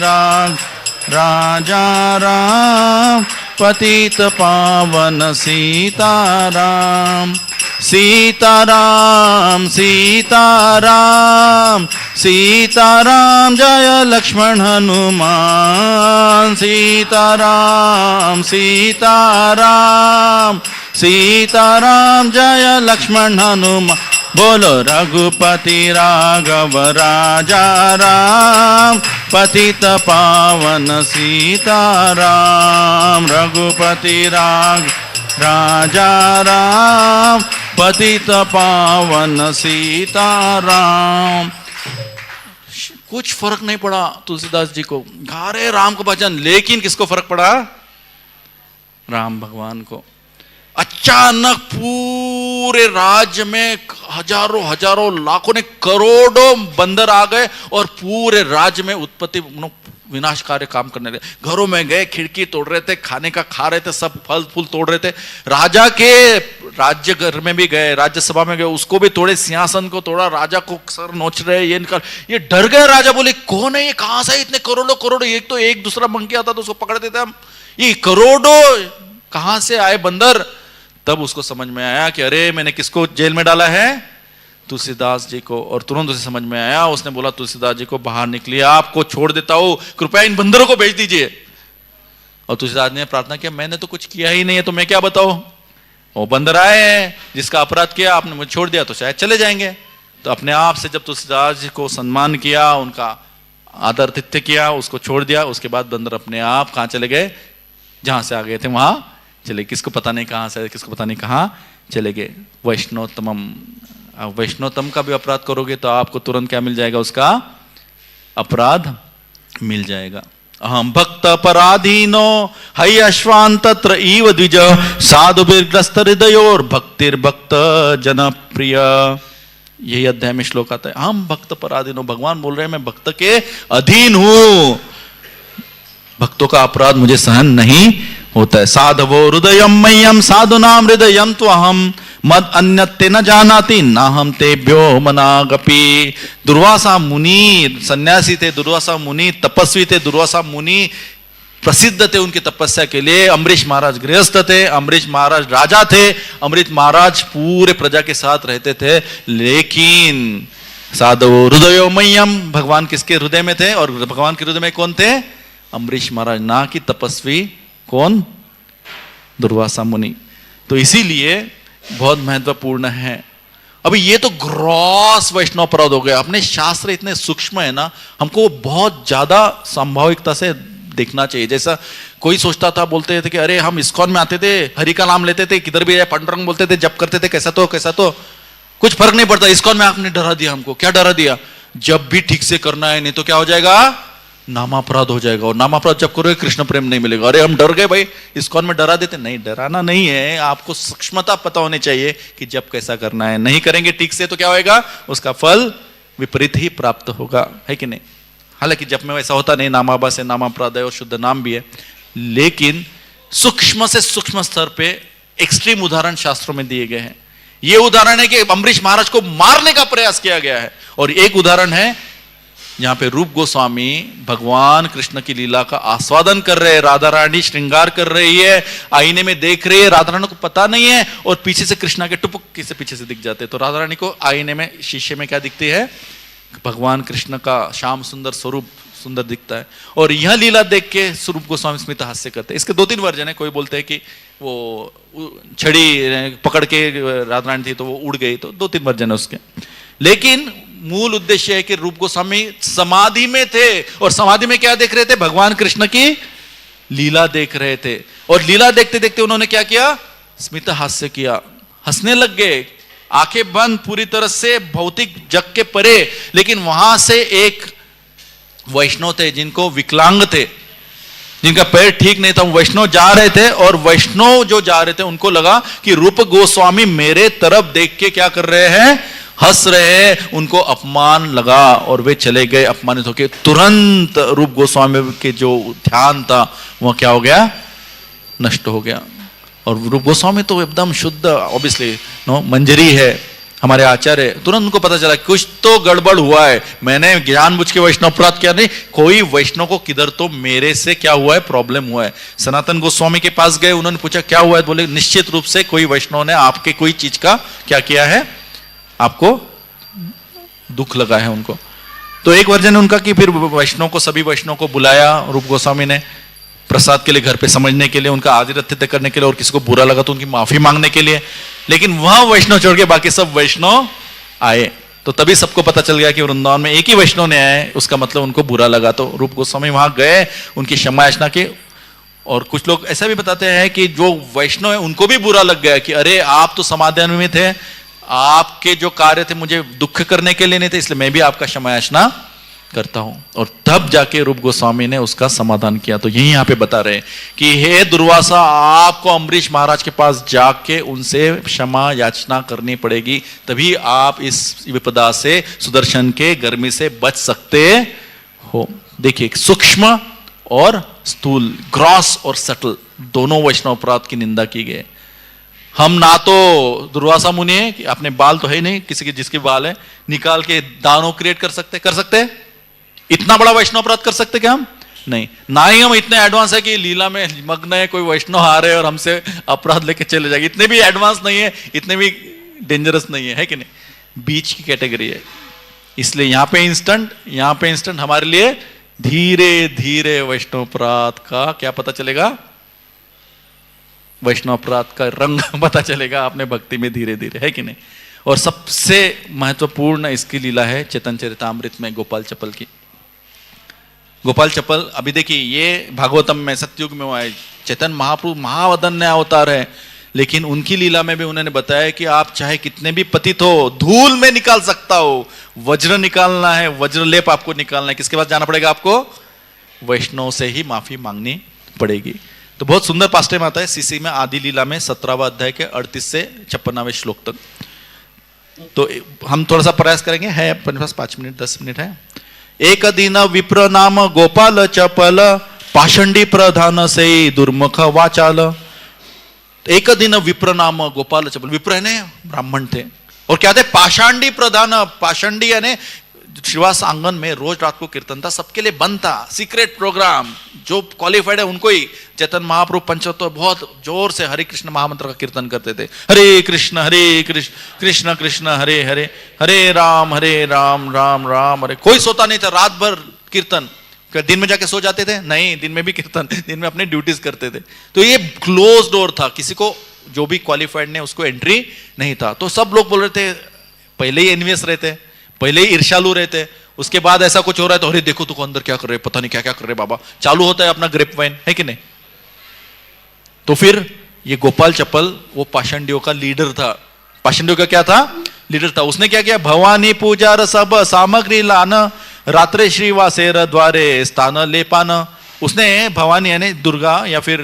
A: राजा राम, पतित पावन सीताराम, सीताराम सीताराम, सीताराम जय लक्ष्मण हनुमान, सीताराम सीताराम, सीताराम जय लक्ष्मण हनुमान। बोलो रघुपति राघव राजा राम, पतित पावन सीताराम, रघुपति राजा राम, पतित पावन सीताराम। कुछ फर्क नहीं पड़ा तुलसीदास जी को, गा रहे राम का भजन, लेकिन किसको फर्क पड़ा? राम भगवान को। अचानक पूरे राज्य में हजारों हजारों लाखों ने करोड़ों बंदर आ गए और पूरे राज्य में उत्पत्ति विनाशकारी काम करने लगे। घरों में गए, खिड़की तोड़ रहे थे, खाने का खा रहे थे, सब फल फूल तोड़ रहे थे। राजा के राज्य घर में भी गए, राज्यसभा में गए, उसको भी तोड़े, सिंहासन को तोड़ा, राजा को सर नोच रहे, ये निकाल, ये डर गए। राजा बोले कौन है ये, कहां से इतने करोड़ों करोड़ों, एक तो एक दूसरा मंकी आता तो उसको पकड़ देते हम, ये करोड़ों कहां से आए बंदर। तब उसको समझ में आया कि अरे मैंने किसको जेल में डाला है, तुलसीदास जी को। और तुरंत उसे समझ में आया, उसने बोला तुलसीदास जी को बाहर निकलिए, आपको छोड़ देता हूं, कृपया इन बंदरों को भेज दीजिए। और तुलसीदास ने प्रार्थना किया, मैंने तो कुछ किया ही नहीं है, तो मैं क्या बताऊं, वो बंदर आए हैं, जिसका अपराध किया आपने मुझे छोड़ दिया तो शायद चले जाएंगे। तो अपने आप से जब तुलसीदास जी को सम्मान किया, उनका आदर तिथ्य किया, उसको छोड़ दिया, उसके बाद बंदर अपने आप कहां चले गए, जहां से आ गए थे वहां चले, किसको पता नहीं कहां से, किसको पता नहीं कहां चले गए। वैष्णोत्तमम, वैष्णोत्तम का भी अपराध करोगे तो आपको तुरंत क्या मिल जाएगा, उसका अपराध मिल जाएगा। अहम भक्त पराधीनो हय अश्वान तत्र इव द्विज साधु बिर्ग्रस्त हृदयोर भक्तिर भक्त जनप्रिय। यही अध्याय में श्लोक आता है, हम भक्त पराधीनो, भगवान बोल रहे हैं मैं भक्त के अधीन हूं, भक्तों का अपराध मुझे सहन नहीं होता है। साधवो हृदयम मह्यम साधुनाम हृदयम तो अहम मद अन्यते न जानाति ना हम तेभ्यो मनागपि। दुर्वासा मुनि सन्यासी थे, दुर्वासा मुनि तपस्वी थे, दुर्वासा मुनि प्रसिद्ध थे उनकी तपस्या के लिए। अम्बरीश महाराज गृहस्थ थे, अम्बरीश महाराज राजा थे, अम्बरीश महाराज पूरे प्रजा के साथ रहते थे। लेकिन साधवो हृदयो मह्यम, भगवान किसके हृदय में थे, और भगवान के हृदय में कौन थे, अम्बरीश महाराज, ना कि तपस्वी कौन, दुर्वासा मुनि। तो इसीलिए बहुत महत्वपूर्ण है। अभी ये तो ग्रॉस वैष्णव अपराध हो गया। अपने शास्त्र इतने सूक्ष्म है ना, हमको बहुत ज्यादा संभाविकता से देखना चाहिए। जैसा कोई सोचता था, बोलते थे कि अरे हम इस्कॉन में आते थे, हरि का नाम लेते थे, किधर भी जाए पांडुरंग बोलते थे, जप करते थे, कैसा तो कुछ फर्क नहीं पड़ता। इस्कॉन में आपने डरा दिया हमको, क्या डरा दिया, जब भी ठीक से करना है, नहीं तो क्या हो जाएगा, नामापराध हो जाएगा, और नामापराध जब करोगे कृष्ण प्रेम नहीं मिलेगा। अरे हम डर गए भाई, इस्कॉन में डरा देते, नहीं डराना नहीं है, आपको सूक्ष्मता पता होनी चाहिए कि जब कैसा करना है। नहीं करेंगे ठीक से तो क्या होएगा, उसका फल विपरीत ही प्राप्त होगा, है कि नहीं। हालांकि जब में वैसा होता नहीं, नामाबा से नामापराध है और शुद्ध नाम भी है, लेकिन सूक्ष्म से सूक्ष्म स्तर पे एक्सट्रीम उदाहरण शास्त्रों में दिए गए हैं। ये उदाहरण है कि अम्बरीश महाराज को मारने का प्रयास किया गया है, और एक उदाहरण है यहां पे रूप गोस्वामी भगवान कृष्ण की लीला का आस्वादन कर रहे हैं। राधा रानी श्रृंगार कर रही है, आईने में देख रही है, राधा रानी को पता नहीं है, और पीछे से कृष्णा के टुपक से पीछे से दिख जाते हैं। तो राधा रानी को आईने में, शीशे में क्या दिखती है, भगवान कृष्ण का श्याम सुंदर स्वरूप सुंदर दिखता है। और यह लीला देख के स्वरूप गोस्वामी स्मित हास्य करते हैं। इसके 2-3 वर्जन है। कोई बोलते हैं कि वो छड़ी पकड़ के राधा रानी थी तो वो उड़ गई, तो 2-3 वर्जन है उसके। लेकिन मूल उद्देश्य है कि रूप गोस्वामी समाधि में थे, और समाधि में क्या देख रहे थे, भगवान कृष्ण की लीला देख रहे थे। और लीला देखते देखते उन्होंने क्या किया, स्मित हास्य किया, हंसने लग गए, आंखें बंद पूरी तरह से भौतिक जग के परे। लेकिन वहां से एक वैष्णव थे जिनको विकलांग थे, जिनका पैर ठीक नहीं था, वैष्णव जा रहे थे, और वैष्णव जो जा रहे थे उनको लगा कि रूप गोस्वामी मेरे तरफ देख के क्या कर रहे हैं, हंस रहे हैं, उनको अपमान लगा और वे चले गए अपमानित होकर। तुरंत रूप गोस्वामी के जो ध्यान था वह क्या हो गया, नष्ट हो गया। और रूप गोस्वामी तो एकदम शुद्ध, ऑब्वियसली नो मंजरी है, हमारे आचार्य, तुरंत उनको पता चला कुछ तो गड़बड़ हुआ है, मैंने जानबूझ के वैष्णव अपराध किया नहीं, कोई वैष्णव को किधर तो मेरे से क्या हुआ है, प्रॉब्लम हुआ है। सनातन गोस्वामी के पास गए, उन्होंने पूछा क्या हुआ है, बोले निश्चित रूप से कोई वैष्णव ने आपके कोई चीज का क्या किया है, आपको दुख लगा है उनको। तो एक वर्जन है उनका कि फिर वैष्णव को, सभी वैष्णव को बुलाया रूप गोस्वामी ने प्रसाद के लिए, घर पे समझने के लिए, उनका आदरातिथ्य करने के लिए, और किसी को बुरा लगा तो उनकी माफी मांगने के लिए। लेकिन वह वैष्णव छोड़ के बाकी सब वैष्णव आए। तो तभी सबको पता चल गया कि वृंदावन में एक ही वैष्णव ने आए, उसका मतलब उनको बुरा लगा। तो रूप गोस्वामी वहां गए, उनकी क्षमा याचना की। और कुछ लोग ऐसा भी बताते हैं कि जो वैष्णव है उनको भी बुरा लग गया कि अरे आप तो समाधान में थे, आपके जो कार्य थे मुझे दुख करने के लिए नहीं थे, इसलिए मैं भी आपका क्षमा याचना करता हूं। और तब जाके रूप गोस्वामी ने उसका समाधान किया। तो यही यहां पे बता रहे हैं कि हे दुर्वासा, आपको अम्बरीश महाराज के पास जाके उनसे क्षमा याचना करनी पड़ेगी, तभी आप इस विपदा से, सुदर्शन के गर्मी से बच सकते हो। देखिए, सूक्ष्म और स्थूल, ग्रॉस और सटल, दोनों वैष्णव अपराध की निंदा की गई। हम ना तो दुर्वासा मुनि है कि अपने बाल तो है ही नहीं, किसी के जिसके बाल है निकाल के दानव क्रिएट कर सकते हैं? इतना बड़ा वैष्णव अपराध कर सकते क्या हम? नहीं। ना ही हम इतने एडवांस है कि लीला में मग्न है, कोई वैष्णव आ रहे और हमसे अपराध लेके चले जाएंगे। इतने भी एडवांस नहीं है, इतने भी डेंजरस नहीं है कि नहीं? बीच की कैटेगरी है। इसलिए यहां पे इंस्टेंट हमारे लिए धीरे धीरे वैष्णव अपराध का क्या पता चलेगा? वैष्णव अपराध का रंग पता चलेगा अपने भक्ति में धीरे धीरे, है कि नहीं? और सबसे महत्वपूर्ण इसकी लीला है चैतन्य चरितामृत में गोपाल चपल की। गोपाल चपल, अभी देखिए, ये भागवतम में सतयुग में हुआ है। चैतन्य महाप्रभु महावदन्य अवतार है, लेकिन उनकी लीला में भी उन्होंने बताया कि आप चाहे कितने भी पतित हो, धूल में निकाल सकता हो। वज्र निकालना है, वज्र लेप आपको निकालना है, किसके पास जाना पड़ेगा आपको? वैष्णव से ही माफी मांगनी पड़ेगी। तो बहुत सुंदर पास्टे में आता है सीसी में, आदि लीला में 17वां अध्याय के 38 से 56वें श्लोक तक। तो हम थोड़ा सा प्रयास करेंगे, है अपने पास 5 मिनट 10 मिनट है। एक दिन विप्र नाम गोपाल चपल, पाषंडी प्रधान से दुर्मुख वाचाल। एक दिन विप्र नाम गोपाल चपल, विप्र है ने ब्राह्मण थे, और क्या थे? पाषांडी प्रधान। पाषांडी यानी श्रीवास आंगन में रोज रात को कीर्तन था, सबके लिए बंद था, सीक्रेट प्रोग्राम। जो क्वालिफाइड है उनको ही, चैतन्य महाप्रभु पंचतत्व बहुत जोर से हरे कृष्ण महामंत्र का कीर्तन करते थे। हरे कृष्ण कृष्ण कृष्ण हरे हरे, हरे राम राम राम हरे। कोई सोता नहीं था, रात भर कीर्तन। दिन में जाके सो जाते थे? नहीं, दिन में भी कीर्तन, दिन में अपनी ड्यूटीज करते थे। तो ये क्लोज डोर था, किसी को जो भी क्वालिफाइड ने उसको एंट्री नहीं था। तो सब लोग बोल रहे थे, पहले ही एनवियस रहते, पहले ही ईर्ष्यालु रहते, उसके बाद ऐसा कुछ हो रहा है तो अरे देखो तू अंदर क्या कर रहे, पता नहीं क्या क्या कर रहे बाबा, चालू होता है अपना ग्रेप वाइन, है कि नहीं? तो फिर ये गोपाल चपल वो पाषंडियों का लीडर था। पाषंडियों का क्या था? लीडर था। उसने क्या किया? भवानी पूजा सब सामग्री लान, रात्रे श्रीवासेर द्वारे स्थान लेपान। उसने भवानी यानी दुर्गा या फिर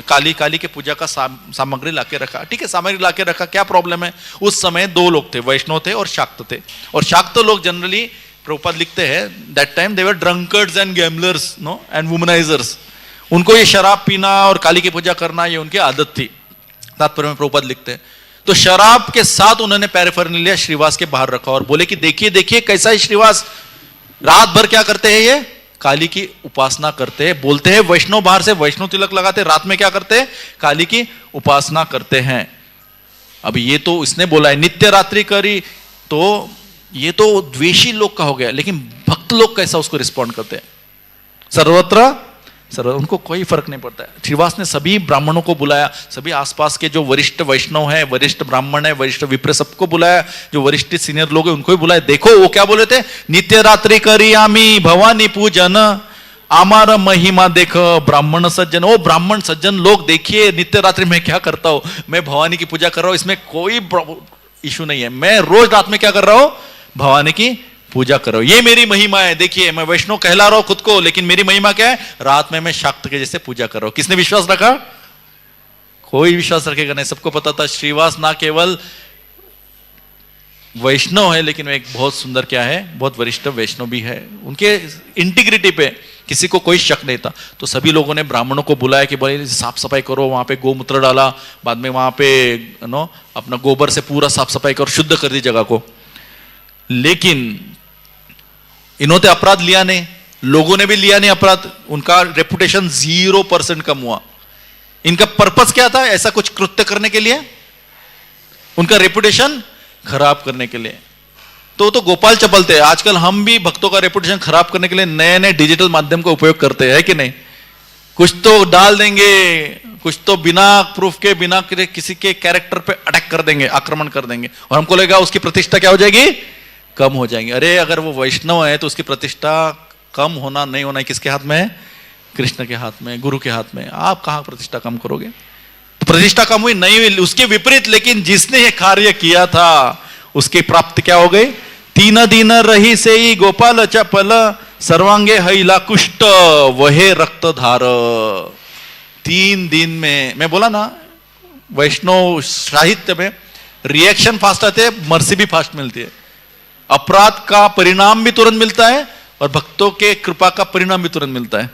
A: काली के पूजा का सामग्री लाके रखा। ठीक है, सामग्री लाके रखा, क्या प्रॉब्लम है? उस समय 2 लोग थे, वैष्णव थे और शाक्त थे। और शाक्त लोग जनरली, प्रभुपाद लिखते हैं, that time they were drunkards and gamblers no and womanisers. उनको ये शराब पीना और काली की पूजा करना ये उनकी आदत थी, तात्पर्य में प्रभुपाद लिखते हैं। तो शराब के साथ उन्होंने पैराफर्नेलिया श्रीवास के बाहर रखा और बोले कि देखिए देखिए कैसा है श्रीवास, रात भर क्या करते हैं ये? काली की उपासना करते हैं। बोलते हैं वैष्णव बाहर से वैष्णव तिलक लगाते, रात में क्या करते हैं? काली की उपासना करते हैं। अब ये तो इसने बोला है नित्य रात्रि करी, तो ये तो द्वेषी लोग का हो गया, लेकिन भक्त लोग कैसा उसको रिस्पॉन्ड करते हैं? सर्वत्र उनको कोई फर्क नहीं पड़ता है। श्रीवास ने सभी ब्राह्मणों को बुलाया, सभी आसपास के जो वरिष्ठ वैष्णव हैं, वरिष्ठ ब्राह्मण है, वरिष्ठ विप्र, सबको बुलाया, जो वरिष्ठ सीनियर लोग हैं उनको ही बुलाया। देखो वो क्या बोले थे? नित्य रात्रि करी आमी भवानी पूजन, आमार महिमा देख ब्राह्मण सज्जन। ओ ब्राह्मण सज्जन लोग देखिए, नित्य रात्रि में क्या करता हूं, मैं भवानी की पूजा कर रहा हूं, इसमें कोई इशू नहीं है। मैं रोज रात में क्या कर रहा हूं? भवानी की पूजा करो, ये मेरी महिमा है। देखिए मैं वैष्णव कहला रहा हूं खुद को, लेकिन मेरी महिमा क्या है? रात में मैं शाक्त के जैसे पूजा कर रहा हूं। किसने विश्वास रखा? कोई विश्वास रखेगा नहीं। सबको पता था श्रीवास ना केवल वैष्णव है, लेकिन एक बहुत सुंदर क्या है, बहुत वरिष्ठ वैष्णव भी है। उनके इंटीग्रिटी पे किसी को कोई शक नहीं था। तो सभी लोगों ने ब्राह्मणों को बुलाया कि भाई साफ सफाई करो, वहां पे गोमूत्र डाला, बाद में वहां पे अपना गोबर से पूरा साफ सफाई कर शुद्ध कर दी जगह को। लेकिन इन्होंने अपराध लिया नहीं, लोगों ने भी लिया नहीं अपराध, उनका रेपुटेशन 0% कम हुआ। इनका पर्पस क्या था? ऐसा कुछ कृत्य करने के लिए, उनका रेपुटेशन खराब करने के लिए। तो गोपाल चपल थे। आजकल हम भी भक्तों का रेपुटेशन खराब करने के लिए नए नए डिजिटल माध्यम का उपयोग करते हैं, कि नहीं? कुछ तो डाल देंगे, कुछ तो बिना प्रूफ के, बिना किसी के कैरेक्टर पे अटैक कर देंगे, आक्रमण कर देंगे, और हमको लगेगा उसकी प्रतिष्ठा क्या हो जाएगी? कम हो जाएंगे। अरे अगर वो वैष्णव है तो उसकी प्रतिष्ठा कम होना नहीं होना किसके हाथ में है? कृष्ण के हाथ में, गुरु के हाथ में। आप कहां प्रतिष्ठा कम करोगे? तो प्रतिष्ठा कम हुई नहीं हुई, उसके विपरीत। लेकिन जिसने ये कार्य किया था उसकी प्राप्ति क्या हो गई? 3 दिन रही से ही गोपाल चपल, सर्वांगे हैला कुष्ठ वहे रक्तधार। 3 दिन में, मैं बोला ना वैष्णव साहित्य में रिएक्शन फास्ट आते हैं, मर्सी भी फास्ट मिलती है। अपराध का परिणाम भी तुरंत मिलता है और भक्तों के कृपा का परिणाम भी तुरंत मिलता है।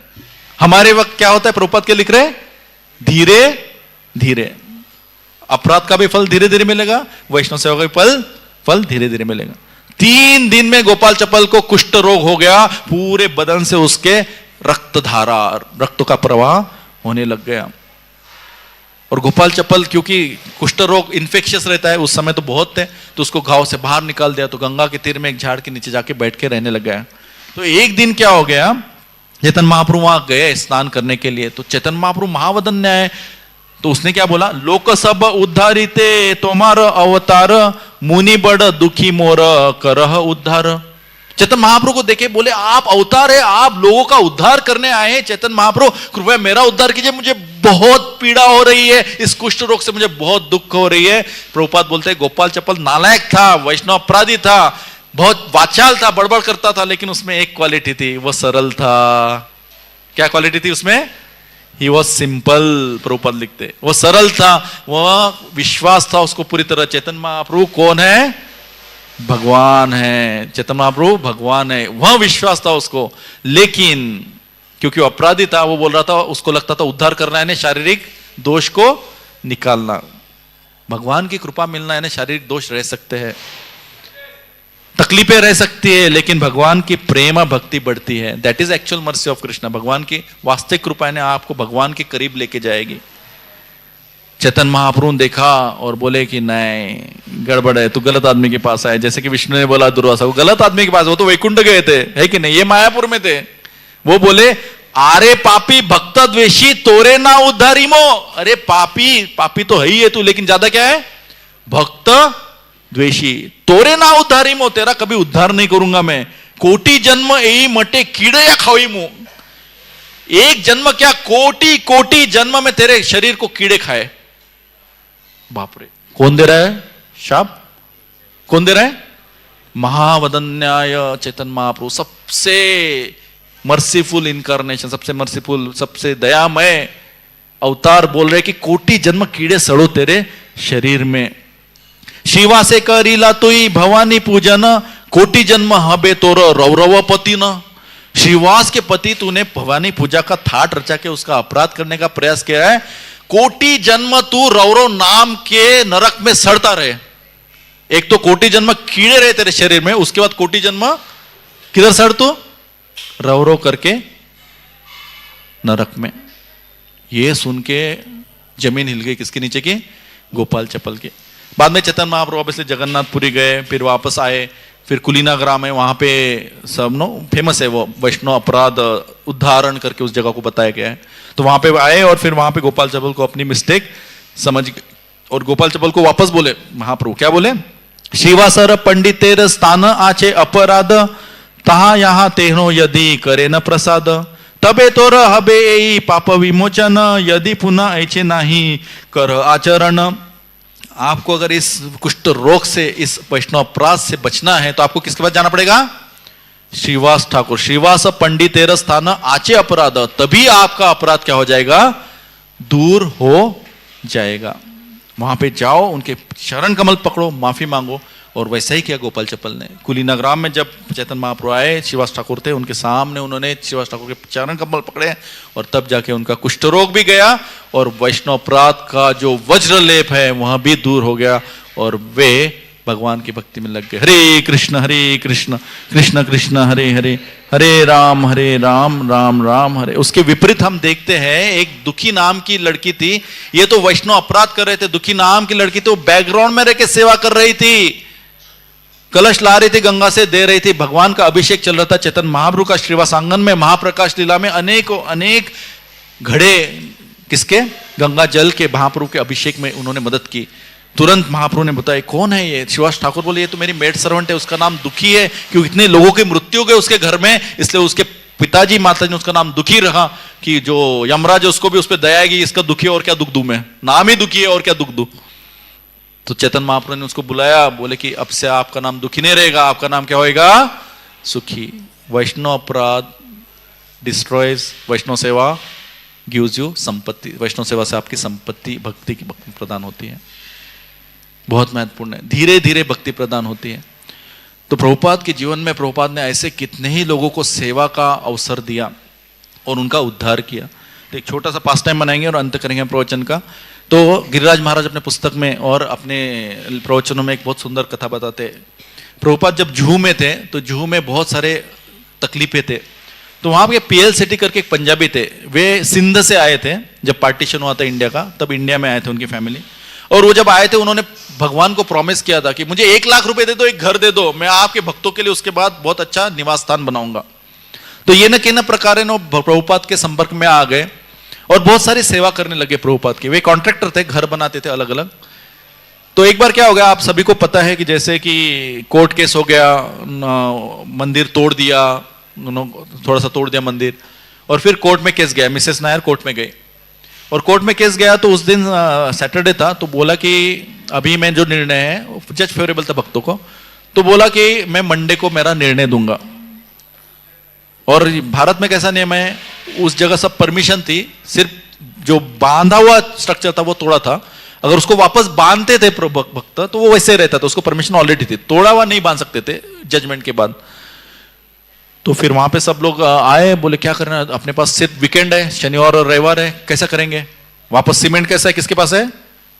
A: हमारे वक्त क्या होता है, प्रभुपाद के लिख रहे धीरे धीरे, अपराध का भी फल धीरे धीरे मिलेगा, वैष्णव सेवा का भी फल धीरे धीरे मिलेगा। 3 दिन में गोपाल चपल को कुष्ठ रोग हो गया, पूरे बदन से उसके रक्तधारा, रक्त का प्रवाह होने लग गया। और गोपाल चपल क्योंकि कुष्ठ रोग इन्फेक्शियस रहता है, उस समय तो बहुत थे, तो उसको घाव से बाहर निकाल दिया, तो गंगा के तीर में एक झाड़ के नीचे जाके बैठ के रहने लग गया। तो एक दिन क्या हो गया, चैतन्य महाप्रभु वहां गए स्नान करने के लिए, तो चैतन्य महाप्रभु महावदन्य है, तो उसने क्या बोला, लोक सब उद्धारिते तुम्हार अवतार, मुनि बड़ दुखी मोर करह उद्धार। चैतन्य महाप्रभु को देखे बोले आप अवतार है, आप लोगों का उद्धार करने आए हैं, चैतन्य महाप्रभु कृपया मेरा उद्धार कीजिए, मुझे बहुत पीड़ा हो रही है, इस कुष्ठ रोग से मुझे बहुत दुख हो रही है। प्रभुपाद बोलते हैं गोपाल चपल नालायक था, वैष्णव अपराधी था, बहुत वाचाल था, बड़बड़ करता था, लेकिन उसमें एक क्वालिटी थी, वो सरल था। क्या क्वालिटी थी उसमें? He was simple. प्रभुपाद लिखते वो सरल था, वह विश्वास था उसको पूरी तरह। चैतन्य महाप्रभु कौन है? भगवान है। चैतन्य महाप्रभु भगवान है, वह विश्वास था उसको। लेकिन क्योंकि वो अपराधी था, वो बोल रहा था, उसको लगता था उद्धार करना है शारीरिक दोष को निकालना, भगवान की कृपा मिलना है, शारीरिक दोष रह सकते हैं, तकलीफें रह सकती है, लेकिन भगवान की प्रेम भक्ति बढ़ती है। That is actual mercy of Krishna. भगवान की वास्तविक कृपा ने आपको भगवान के करीब लेके जाएगी। चैतन्य महाप्रभु देखा और बोले कि नहीं गड़बड़ है, तू गलत आदमी के पास आए। जैसे कि विष्णु ने बोला दुर्वासा को, गलत आदमी के पास, वो तो वैकुंठ गए थे, है कि नहीं, ये मायापुर में थे। वो बोले आरे पापी भक्त द्वेषी तोरे ना उद्धारी मो। अरे पापी, पापी तो है ही है तू, लेकिन ज्यादा क्या है, भक्त द्वेषी, तोरे ना उद्धारी मो, तेरा कभी उद्धार नहीं करूंगा मैं। कोटि जन्म यही मटे कीड़े या खावी मो। एक जन्म क्या, कोटि कोटि जन्म में तेरे शरीर को कीड़े खाए। बाप रे, कौन दे रहा है शाप? कौन दे रहा है? महावदन्याय चैतन्य महाप्रभु, सबसे मर्सीफुल इनकारनेशन, सबसे मर्सीफुल, सबसे दयामय अवतार बोल रहे कि कोटि जन्म कीड़े सड़ो तेरे शरीर में। शिवा से करीला तुई भवानी पूजन, कोटि जन्म हबे तोर रौरव पति न। श्रीवास के पति तूने भवानी पूजा का थाट रचा के उसका अपराध करने का प्रयास किया है। कोटि जन्म तू रौरव नाम के नरक में सड़ता रहे। एक तो कोटि जन्म कीड़े रहे तेरे शरीर में, उसके बाद कोटि जन्म किधर सड़ तू? रौरव करके नरक में। ये सुन के जमीन हिल गई, किसके नीचे की? गोपाल चपल के। बाद में चैतन्य महाप्रभु वापस जगन्नाथपुरी गए, फिर वापस आए, फिर कुलीना ग्राम है, वहां पे सब नो फेमस है वो वैष्णव अपराध उदाहरण करके उस जगह को बताया गया है। तो वहां पे आए और फिर वहां पे गोपाल चपल को अपनी मिस्टेक समझ और गोपाल चपल को वापस बोले महाप्रभु, क्या बोले? शिवासर पंडितेर स्थान आचे अपराध, तहा यहाँ तेहनो यदि करे न प्रसाद, तबे तोर हबे एई पाप विमोचन, यदि पुनः ऐचे नहीं कर आचरण। आपको अगर इस कुष्ठ रोग से, इस वैष्णव अपराध से बचना है तो आपको किसके पास जाना पड़ेगा? श्रीवास ठाकुर। श्रीवास पंडितेर स्थान आचे अपराध, तभी आपका अपराध क्या हो जाएगा? दूर हो जाएगा। वहां पे जाओ, उनके चरण कमल पकड़ो, माफी मांगो। और वैसा ही किया गोपाल चपल ने। कुलीना ग्राम में जब चैतन्य महाप्रभु आए, श्रीवास ठाकुर थे, उनके सामने उन्होंने श्रीवास ठाकुर के चरण कमल पकड़े और तब जाके उनका कुष्ठ रोग भी गया और वैष्णव अपराध का जो वज्र लेप है वह भी दूर हो गया और वे भगवान की भक्ति में लग गए। हरे कृष्ण कृष्ण कृष्ण हरे हरे, हरे राम राम राम हरे। उसके विपरीत हम देखते हैं, एक दुखी नाम की लड़की थी, ये तो वैष्णव अपराध कर रहे थे। दुखी नाम की लड़की तो बैकग्राउंड में रह के सेवा कर रही थी, कलश ला रही थी, गंगा से दे रही थी, भगवान का अभिषेक चल रहा था। चैतन्य महाप्रभु का श्रीवास आंगन में महाप्रकाश लीला में अनेक घड़े किसके? गंगा जल के महाप्रभु के अभिषेक में उन्होंने मदद की। तुरंत महाप्रभु ने बताया कौन है ये? श्रीवास ठाकुर बोले ये तो मेरी मेड सर्वेंट है, उसका नाम दुखी है, क्योंकि इतने लोगों की मृत्यु हो गई उसके घर में, इसलिए उसके पिताजी माताजी ने उसका नाम दुखी रखा कि जो यमराज है उसको भी उस पर दया आएगी, इसका दुखी और क्या दुख दूं मैं, नाम ही दुखी है और क्या दुख दूं। तो चैतन्य महाप्रभु ने उसको बुलाया, बोले कि अब से आपका नाम दुखी नहीं रहेगा, आपका नाम क्या होएगा?
B: सुखी। वैष्णव अपराध डिस्ट्रॉयज, वैष्णव सेवा गिव्स यू संपत्ति। वैष्णव सेवा से आपकी संपत्ति, भक्ति की प्रदान होती है, बहुत महत्वपूर्ण है। धीरे धीरे भक्ति प्रदान होती है। तो प्रभुपाद के जीवन में प्रभुपाद ने ऐसे कितने ही लोगों को सेवा का अवसर दिया और उनका उद्धार किया। तो एक छोटा सा पास टाइम बनाएंगे और अंत करेंगे प्रवचन का। तो गिरिराज महाराज अपने पुस्तक में और अपने प्रवचनों में एक बहुत सुंदर कथा बताते हैं। प्रभुपाद जब जुहू में थे तो जुहू में बहुत सारे तकलीफें थे। तो वहाँ पे पीएल सेठी करके एक पंजाबी थे, वे सिंध से आए थे जब पार्टीशन हुआ था इंडिया का, तब इंडिया में आए थे उनकी फैमिली। और वो जब आए थे उन्होंने भगवान को प्रॉमिस किया था कि मुझे 1 लाख रुपए दे दो, एक घर दे दो, मैं आपके भक्तों के लिए उसके बाद बहुत अच्छा निवास स्थान बनाऊंगा। तो ये न कि न प्रकार प्रभुपाद के संपर्क में आ गए और बहुत सारी सेवा करने लगे प्रभुपाद की। वे कॉन्ट्रैक्टर थे, घर बनाते थे अलग अलग। तो एक बार क्या हो गया, आप सभी को पता है कि जैसे कि कोर्ट केस हो गया, मंदिर तोड़ दिया, थोड़ा सा तोड़ दिया मंदिर, और फिर कोर्ट में केस गया। मिसेस नायर कोर्ट में गई और कोर्ट में केस गया। तो उस दिन सैटरडे था, तो बोला कि अभी मैं जो निर्णय है, जज फेवरेबल था भक्तों को, तो बोला कि मैं मंडे को मेरा निर्णय दूंगा। और भारत में कैसा नियम है, उस जगह सब परमिशन थी, सिर्फ जो बांधा हुआ स्ट्रक्चर था वो तोड़ा था। अगर उसको वापस बांधते थे भक्त तो वो वैसे रहता था, उसको परमिशन ऑलरेडी थी, तोड़ा हुआ नहीं बांध सकते थे जजमेंट के बाद। तो फिर वहां पे सब लोग आए, बोले क्या करना, अपने पास सिर्फ वीकेंड है, शनिवार और रविवार है, कैसा करेंगे, वापस सीमेंट कैसा है, किसके पास है,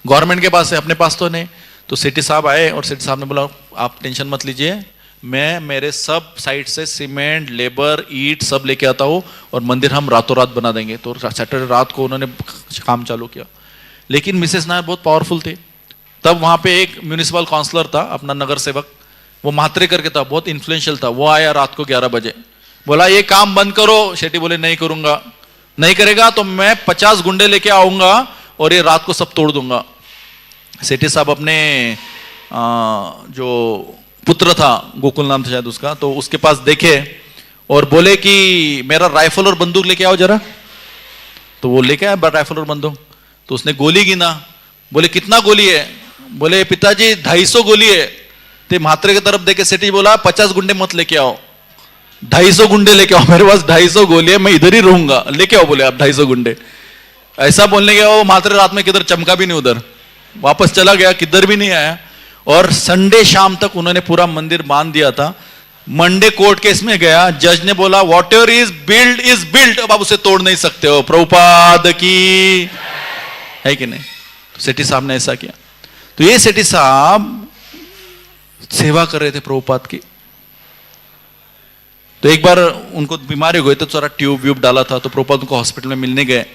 B: गवर्नमेंट के पास है, अपने पास तो नहीं। तो सेठी साहब आए और सेठी साहब ने बोला आप टेंशन मत लीजिए, मैं मेरे सब साइड से सीमेंट, लेबर, ईट सब लेके आता हूँ और मंदिर हम रातों रात बना देंगे। तो सैटरडे रात को उन्होंने काम चालू किया। लेकिन मिसेस नायर बहुत पावरफुल थी। तब वहां पे एक म्यूनिसिपल काउंसलर था, अपना नगर सेवक, वो म्हात्रे करके था, बहुत इन्फ्लुएंशियल था। वो आया रात को 11 बजे, बोला ये काम बंद करो। शेट्टी बोले नहीं करूंगा, नहीं करेगा तो मैं 50 गुंडे लेके आऊंगा और ये रात को सब तोड़ दूंगा। सेठी साहब अपने जो पुत्र था, गोकुल नाम था शायद उसका, तो उसके पास देखे और बोले कि मेरा राइफल और बंदूक लेके आओ जरा। तो वो लेके आया राइफल और बंदूक। तो उसने गोली गिना, बोले कितना गोली है, बोले पिताजी 250 गोली है। तो म्हात्रे की तरफ देखे सेठी बोला 50 गुंडे मत लेके आओ, 250 गुंडे लेके आओ, मेरे पास 250 गोली है, मैं इधर ही रहूंगा, लेके आओ बोले आप 250 गुंडे। ऐसा बोलने गया वो म्हात्रे रात में किधर चमका भी नहीं, उधर वापस चला गया, किधर भी नहीं आया। और संडे शाम तक उन्होंने पूरा मंदिर बांध दिया था। मंडे कोर्ट केस में गया, जज ने बोला वॉट एवर इज बिल्ड, अब आप उसे तोड़ नहीं सकते हो। प्रभुपाद की है कि नहीं। तो सेठी साहब ने ऐसा किया। तो ये सेठी साहब सेवा कर रहे थे प्रभुपाद की। तो एक बार उनको बीमारी हो गई तो सारा ट्यूब व्यूब डाला था, तो प्रभुपाद उनको हॉस्पिटल में मिलने गए।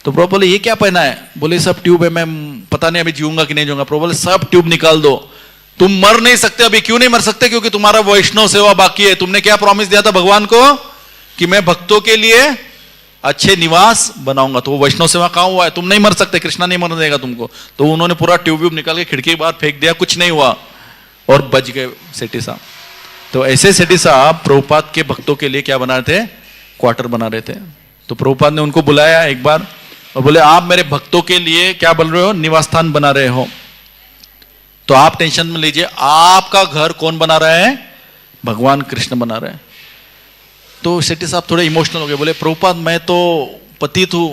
B: तो प्रभु बोले ये क्या पहना है, बोले सब ट्यूब है, मैं पता नहीं अभी जीऊंगा कि नहीं जीऊंगा। प्रभु बोले सब ट्यूब निकाल दो, तुम मर नहीं सकते अभी। क्यों नहीं मर सकते, क्योंकि तुम्हारा वैष्णव सेवा बाकी है। तुमने क्या प्रॉमिस दिया था भगवान को कि मैं भक्तों के लिए अच्छे निवास बनाऊंगा। तो वो वैष्णव सेवा कहां हुआ है, तुम नहीं मर सकते, कृष्णा नहीं मरने देगा तुमको। तो उन्होंने पूरा ट्यूब व्यूब निकाल के खिड़की के बाहर फेंक दिया, कुछ नहीं हुआ और बच गए सेठी साहब। तो ऐसे सेठी साहब प्रभुपाद के भक्तों के लिए क्या बना रहे थे, क्वार्टर बना रहे थे। तो प्रभुपाद ने उनको बुलाया एक बार और बोले आप मेरे भक्तों के लिए क्या बोल रहे हो, निवास स्थान बना रहे हो, तो आप टेंशन में लीजिए, आपका घर कौन बना रहा है, भगवान कृष्ण बना रहे हैं। तो सेठी साहब थोड़े इमोशनल हो गए, बोले प्रभुपाद मैं तो पतित हूं,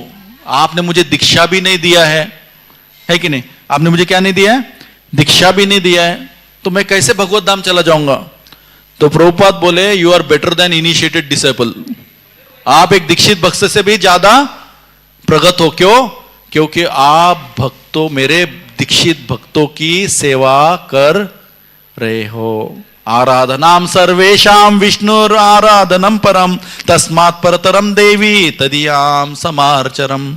B: आपने मुझे दीक्षा भी नहीं दिया है कि नहीं, आपने मुझे क्या नहीं दिया है, दीक्षा भी नहीं दिया है, तो मैं कैसे भगवत धाम चला जाऊंगा। तो प्रभुपाद बोले you are better than initiated disable, आप एक दीक्षित भक्त से भी ज्यादा प्रगत हो। क्यों, क्योंकि आप भक्तों, मेरे दीक्षित भक्तों की सेवा कर रहे हो। आराधनाम सर्वेशाम विष्णुर आराधनम परम तस्मात् परतरम देवी तदीयाम समार्चरम।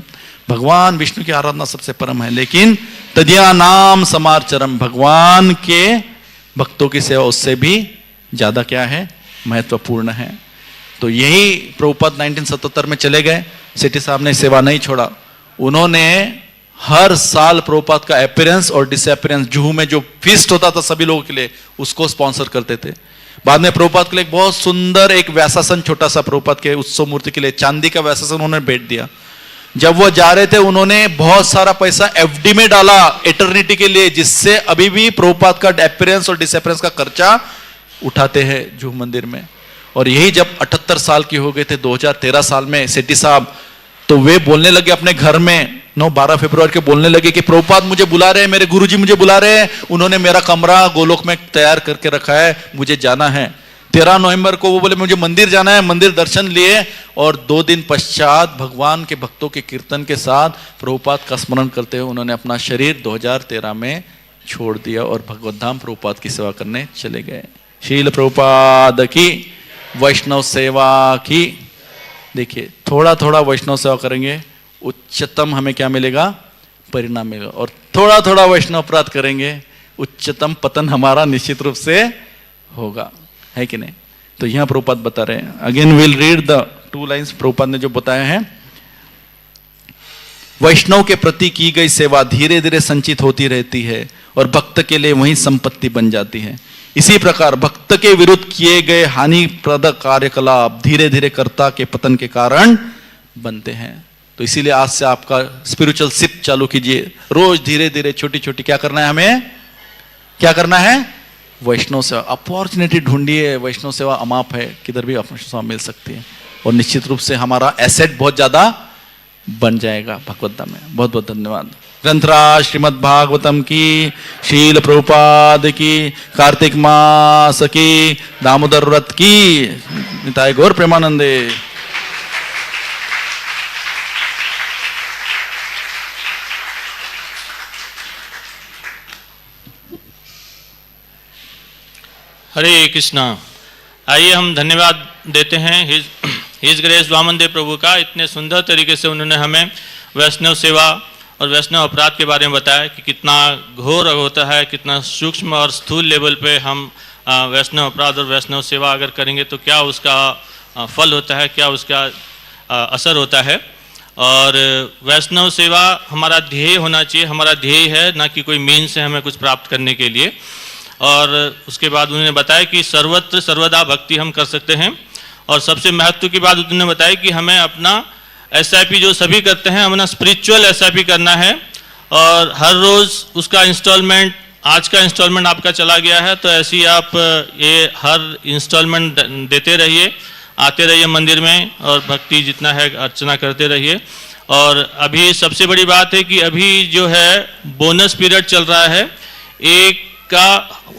B: भगवान विष्णु की आराधना सबसे परम है, लेकिन तदीया नाम समार्चरम, भगवान के भक्तों की सेवा उससे भी ज्यादा क्या है, महत्वपूर्ण है। तो यही प्रभुपाद 1977 में चले गए। सेठी साहब ने सेवा नहीं छोड़ा। उन्होंने हर साल प्रभुपाद का अपीयरेंस और डिसअपीयरेंस, जुहू में जो फीस्ट होता था सभी लोगों के लिए, उसको स्पॉन्सर करते थे। बाद में प्रभुपाद के लिए एक बहुत सुंदर एक व्यासासन, छोटा सा प्रभुपाद के उत्सव मूर्ति के लिए चांदी का व्यासासन उन्होंने भेंट दिया। जब वो जा रहे थे उन्होंने बहुत सारा पैसा एफडी में डाला एटर्निटी के लिए, जिससे अभी भी प्रभुपाद का अपीयरेंस और डिसअपीयरेंस का खर्चा उठाते हैं जुहू मंदिर में। और यही जब 78 साल की हो गए थे 2013 साल में सेठी साहब, तो वे बोलने लगे अपने घर में 12 फरवरी के बोलने लगे कि प्रभुपाद मुझे बुला रहे हैं, मेरे गुरुजी मुझे बुला रहे हैं, उन्होंने मेरा कमरा गोलोक में तैयार करके रखा है, मुझे जाना है। 13 नवंबर को वो बोले मुझे मंदिर जाना है, मंदिर दर्शन लिए और 2 दिन पश्चात भगवान के भक्तों के कीर्तन के साथ प्रभुपाद का स्मरण करते हुए उन्होंने अपना शरीर 2013 में छोड़ दिया और भगवत धाम प्रभुपाद की सेवा करने चले गए। शील प्रभुपाद की, वैष्णव सेवा की। देखिए थोड़ा थोड़ा वैष्णव सेवा करेंगे, उच्चतम हमें क्या मिलेगा? परिणाम मिलेगा। और थोड़ा थोड़ा वैष्णव अपराध करेंगे, उच्चतम पतन हमारा निश्चित रूप से होगा, है कि नहीं? तो यहां प्रभुपाद बता रहे हैं, again will read the 2 lines Prabhupada ने जो बताया है। वैष्णव के प्रति की गई सेवा धीरे धीरे संचित होती रहती है और भक्त के लिए वही संपत्ति बन जाती है। इसी प्रकार भक्त के विरुद्ध किए गए हानिप्रद कार्यकलाप धीरे धीरे कर्ता के पतन के कारण बनते हैं। तो इसीलिए आज से आपका स्पिरिचुअल शिप चालू कीजिए, रोज धीरे धीरे छोटी छोटी क्या करना है, हमें क्या करना है? वैष्णव सेवा। अपॉर्चुनिटी ढूंढिए, वैष्णव सेवा अमाप है, किधर भी वैष्णव सेवा मिल सकती है और निश्चित रूप से हमारा एसेट बहुत ज्यादा बन जाएगा भगवद्गीता में। बहुत बहुत धन्यवाद। ग्रंथराज श्रीमद् भागवतम की, शील प्रभुपाद की, कार्तिक मास की, दामोदर व्रत की, निताय गौर प्रेमानंदे।
C: हरे कृष्णा। आइए हम धन्यवाद देते हैं हिज ग्रेस वामन देव प्रभु का। इतने सुंदर तरीके से उन्होंने हमें वैष्णव सेवा और वैष्णव अपराध के बारे में बताया कि कितना घोर होता है, कितना सूक्ष्म और स्थूल लेवल पे हम वैष्णव अपराध और वैष्णव सेवा अगर करेंगे तो क्या उसका फल होता है, क्या उसका असर होता है। और वैष्णव सेवा हमारा ध्येय होना चाहिए, हमारा ध्येय है, ना कि कोई मीन से हमें कुछ प्राप्त करने के लिए। और उसके बाद उन्होंने बताया कि सर्वत्र सर्वदा भक्ति हम कर सकते हैं। और सबसे महत्व की बात उन्होंने बताया कि हमें अपना SIP जो सभी करते हैं, अपना स्पिरिचुअल SIP करना है और हर रोज़ उसका इंस्टॉलमेंट, आज का इंस्टॉलमेंट आपका चला गया है तो ऐसे ही आप ये हर इंस्टॉलमेंट देते रहिए, आते रहिए मंदिर में और भक्ति जितना है अर्चना करते रहिए। और अभी सबसे बड़ी बात है कि अभी जो है बोनस पीरियड चल रहा है, एक का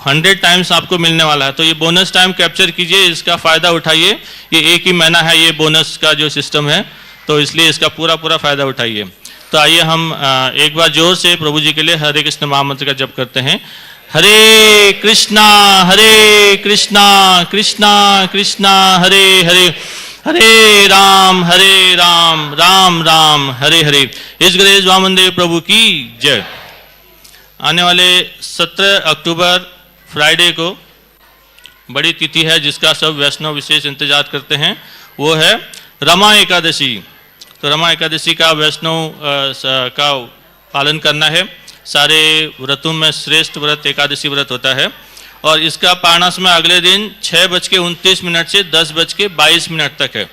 C: 100 टाइम्स आपको मिलने वाला है, तो ये बोनस टाइम कैप्चर कीजिए, इसका फ़ायदा उठाइए। ये एक ही महीना है ये बोनस का जो सिस्टम है, तो इसलिए इसका पूरा फ़ायदा उठाइए। तो आइए हम एक बार जोर से प्रभु जी के लिए हरे कृष्ण महामंत्र का जप करते हैं। हरे कृष्णा कृष्णा कृष्णा हरे हरे, हरे राम राम राम हरे हरे। हिज ग्रेस वामन देव प्रभु की जय। आने वाले 17 अक्टूबर फ्राइडे को बड़ी तिथि है जिसका सब वैष्णव विशेष इंतजार करते हैं, वो है रमा एकादशी। तो रमा एकादशी का वैष्णव का पालन करना है। सारे व्रतों में श्रेष्ठ व्रत एकादशी व्रत होता है और इसका पारना समय अगले दिन 6:29 से 10:22 तक है।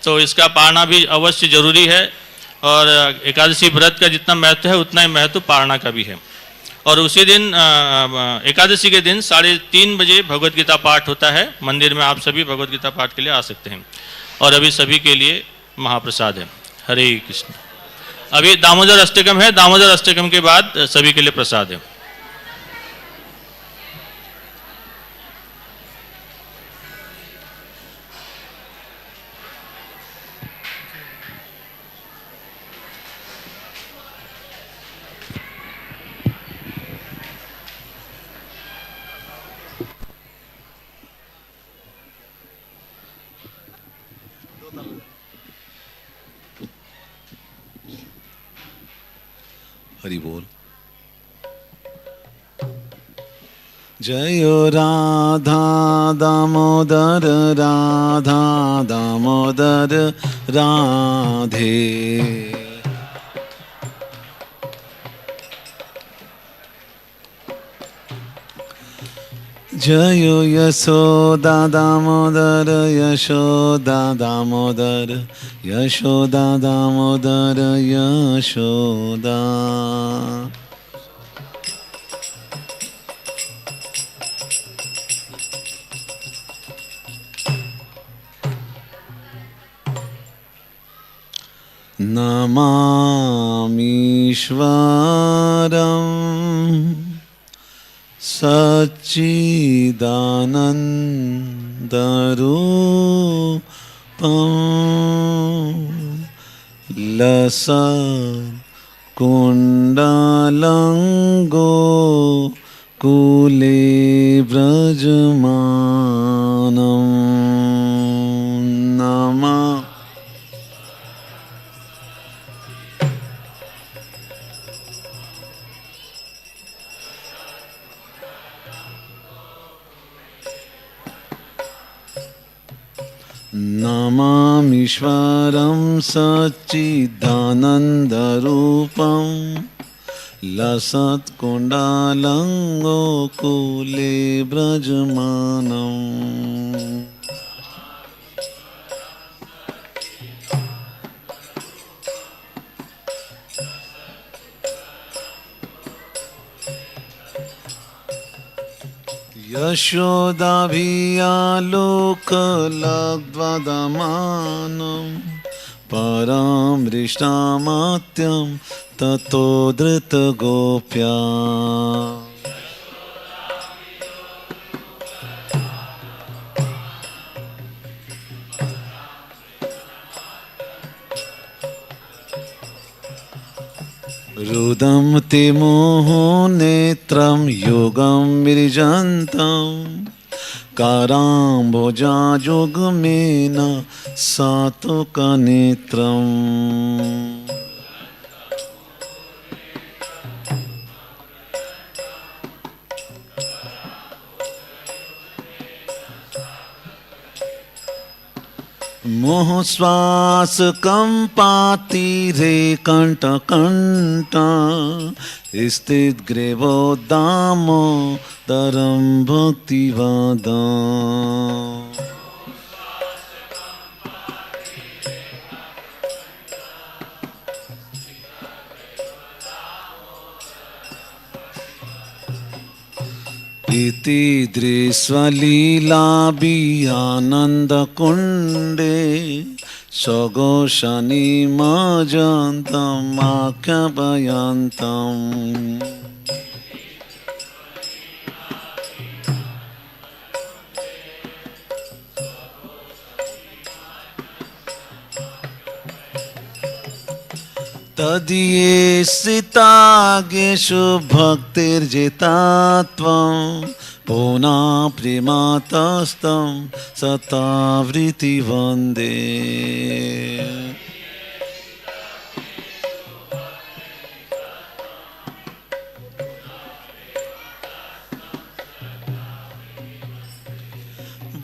C: तो इसका पारना भी अवश्य जरूरी है और एकादशी व्रत का जितना महत्व है उतना ही महत्व पारना का भी है। और उसी दिन एकादशी के दिन 3:30 बजे भगवत गीता पाठ होता है। मंदिर में आप सभी भगवत गीता पाठ के लिए आ सकते हैं और अभी सभी के लिए महाप्रसाद है। हरे कृष्ण। अभी दामोदर अष्टकम है, दामोदर अष्टकम के बाद सभी के लिए प्रसाद है।
D: हरि बोल। जयो राधा दामोदर राधा दामोदर राधे। जयो यशोदा दामोदर यशोदा दामोदर यशोदा दामोदर यशोदा। नमामीश्वरम् सच्चिदानन्दरूपम् लसत्कुण्डलङ्गो कुले व्रजमानं नमः नमामीश्वरं सच्चिदानन्दरूपं लसत्कुण्डलङ्गोकुले व्रजमानम् यशोदाभियालोकलब्ध्वदमानं परं हृष्टामात्यं ततो धृतगोप्या रुदं ते मोहनेत्रं योगं विरजन्तं कराम्बोजायुग्मेन सातुकनेत्रम् मोहश्वासकम्पातिरे कण्ठकण्ठा स्थितग्रीवोद्दामोदरं भक्तिवादा इति दृश्यलीलाभियानन्दकुण्डे स्वघोषणिमजन्तमाख्यापयन्तम् तदीये सितागेषु भक्तिर्जितात्वं पुनः प्रेमातस्तं सतावृति वन्दे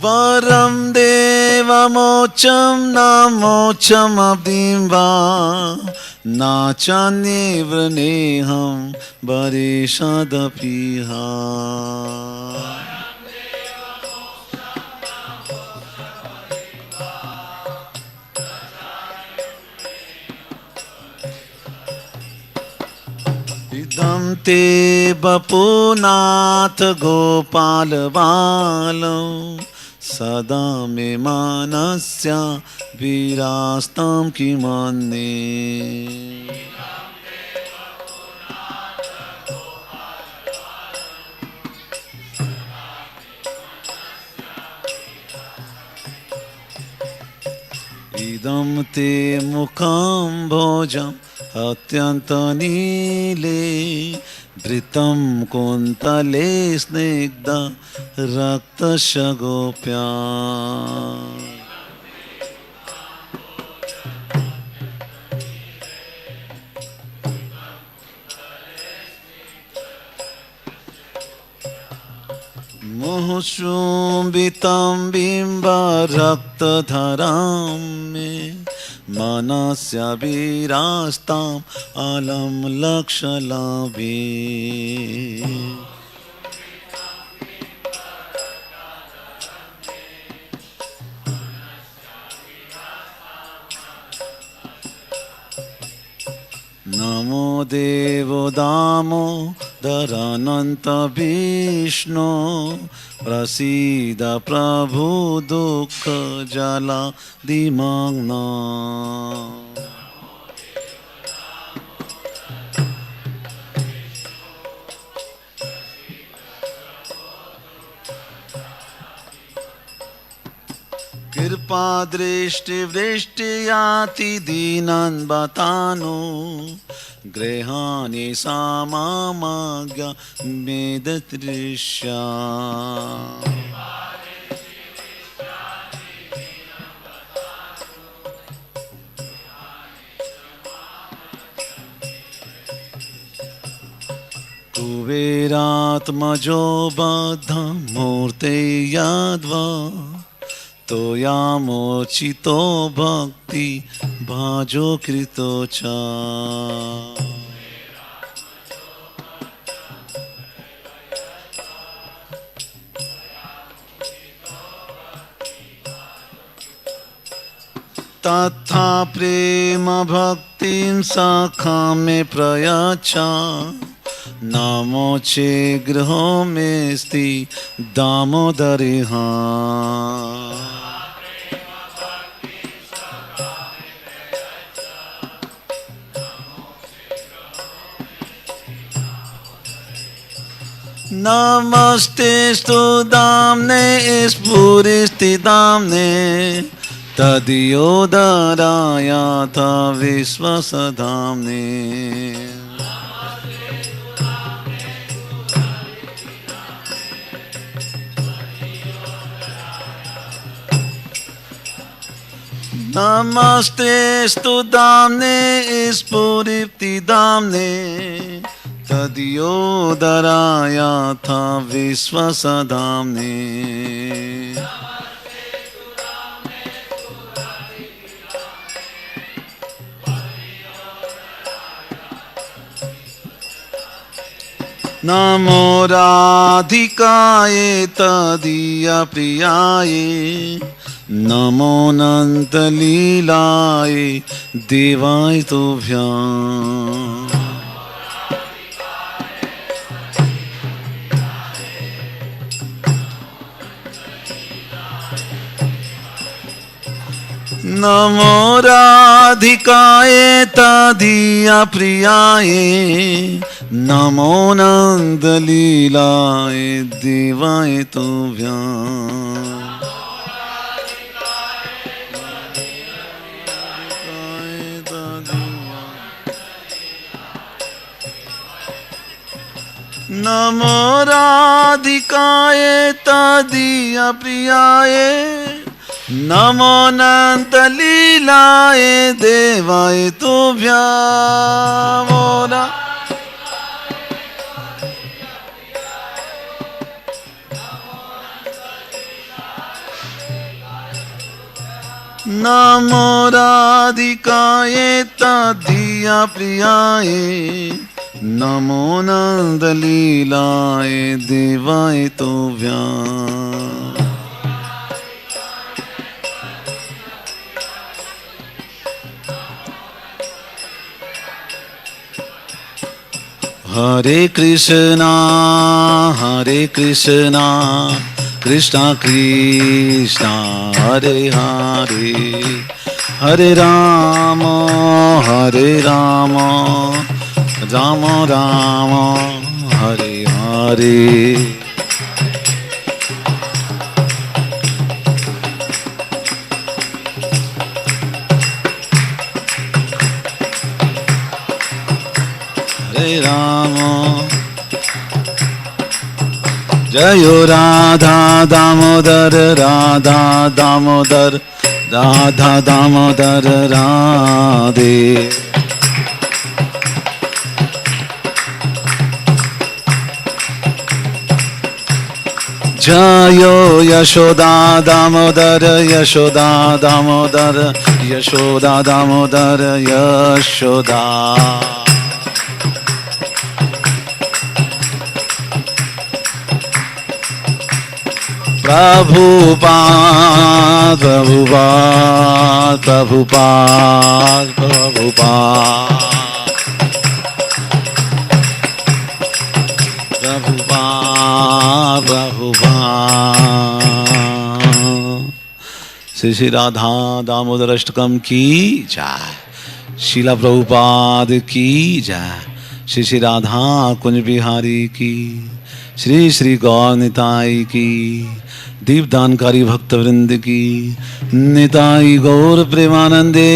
D: वरं देवमोक्षं न मोक्षमब्धिं वा नाचान्ये वृणेऽहं वरेषदपि इदं ते बपुनाथ गोपालबालं सदा मे मानस्य विरास्तां किमन्ये इदं ते मुखं भोजम् अत्यन्तनीले धृतं कुन्तले स्निग्ध रक्तस्य गोप्या मुहुशुम्बितं बिम्बरक्तधरां मे मनस्य विरास्ताम् अलं लक्षलाभे नमो देवो दामोदरानन्त विष्णो प्रसीद प्रभु दुःख जलादिमग्न कृपा दृष्टि वृष्टि याति दीनान् बतानो गृहाणि सामाज्ञा मेदतृष्या कुबेरात्मजो बद्धमूर्ते याद्वा तोयामोचितो भक्ति भाजो कृतो च तथा प्रेम भक्तिं सखा में प्रयच्छा नामो चे गृहो में स्ति दामोदरिहा नमस्ते स्तु दाम्ने स्फुरिस्ति दाम्ने तदियोदरायाथ विश्वसधाम्ने नमस्ते स्तु दाम्ने स्फुरिस्ति दाम्ने तदियोदरायाथ विश्वसधाम्ने नमो राधिकाय तदीय प्रियाय नमो नन्दलीलाय देवाय तुभ्याम् नमो राधिकाय तदीय प्रियाय नमो नन्दलीलाय देवाय तुभ्याम् नमो राधिकाय तदीय प्रियाय नमो नन्दलीलाय देवाय तुभ्याम् नमो राधिकाय तदीय प्रियाय नमो नन्दलीलाय देवाय तुभ्याम् हरे कृष्णा कृष्णा कृष्णा हरे हरे हरे राम राम राम हरे हरे हरे राम जयो राधा दामोदर राधा दामोदर राधा दामोदर राधे जयो यशोदा दामोदर यशोदा दामोदर यशोदा दामोदर यशोदा प्रभुपाद प्रभुपाद प्रभुपाद प्रभुपाद प्रभुपाद प्रभुपाद श्री श्री राधा दामोदर अष्टकम की जय शीला प्रभुपाद की जय श्री श्री राधा कुंज बिहारी की श्री श्री गौर निताई की दीपदानकारी भक्तवृंद की। निताई गौर प्रेमानंदे।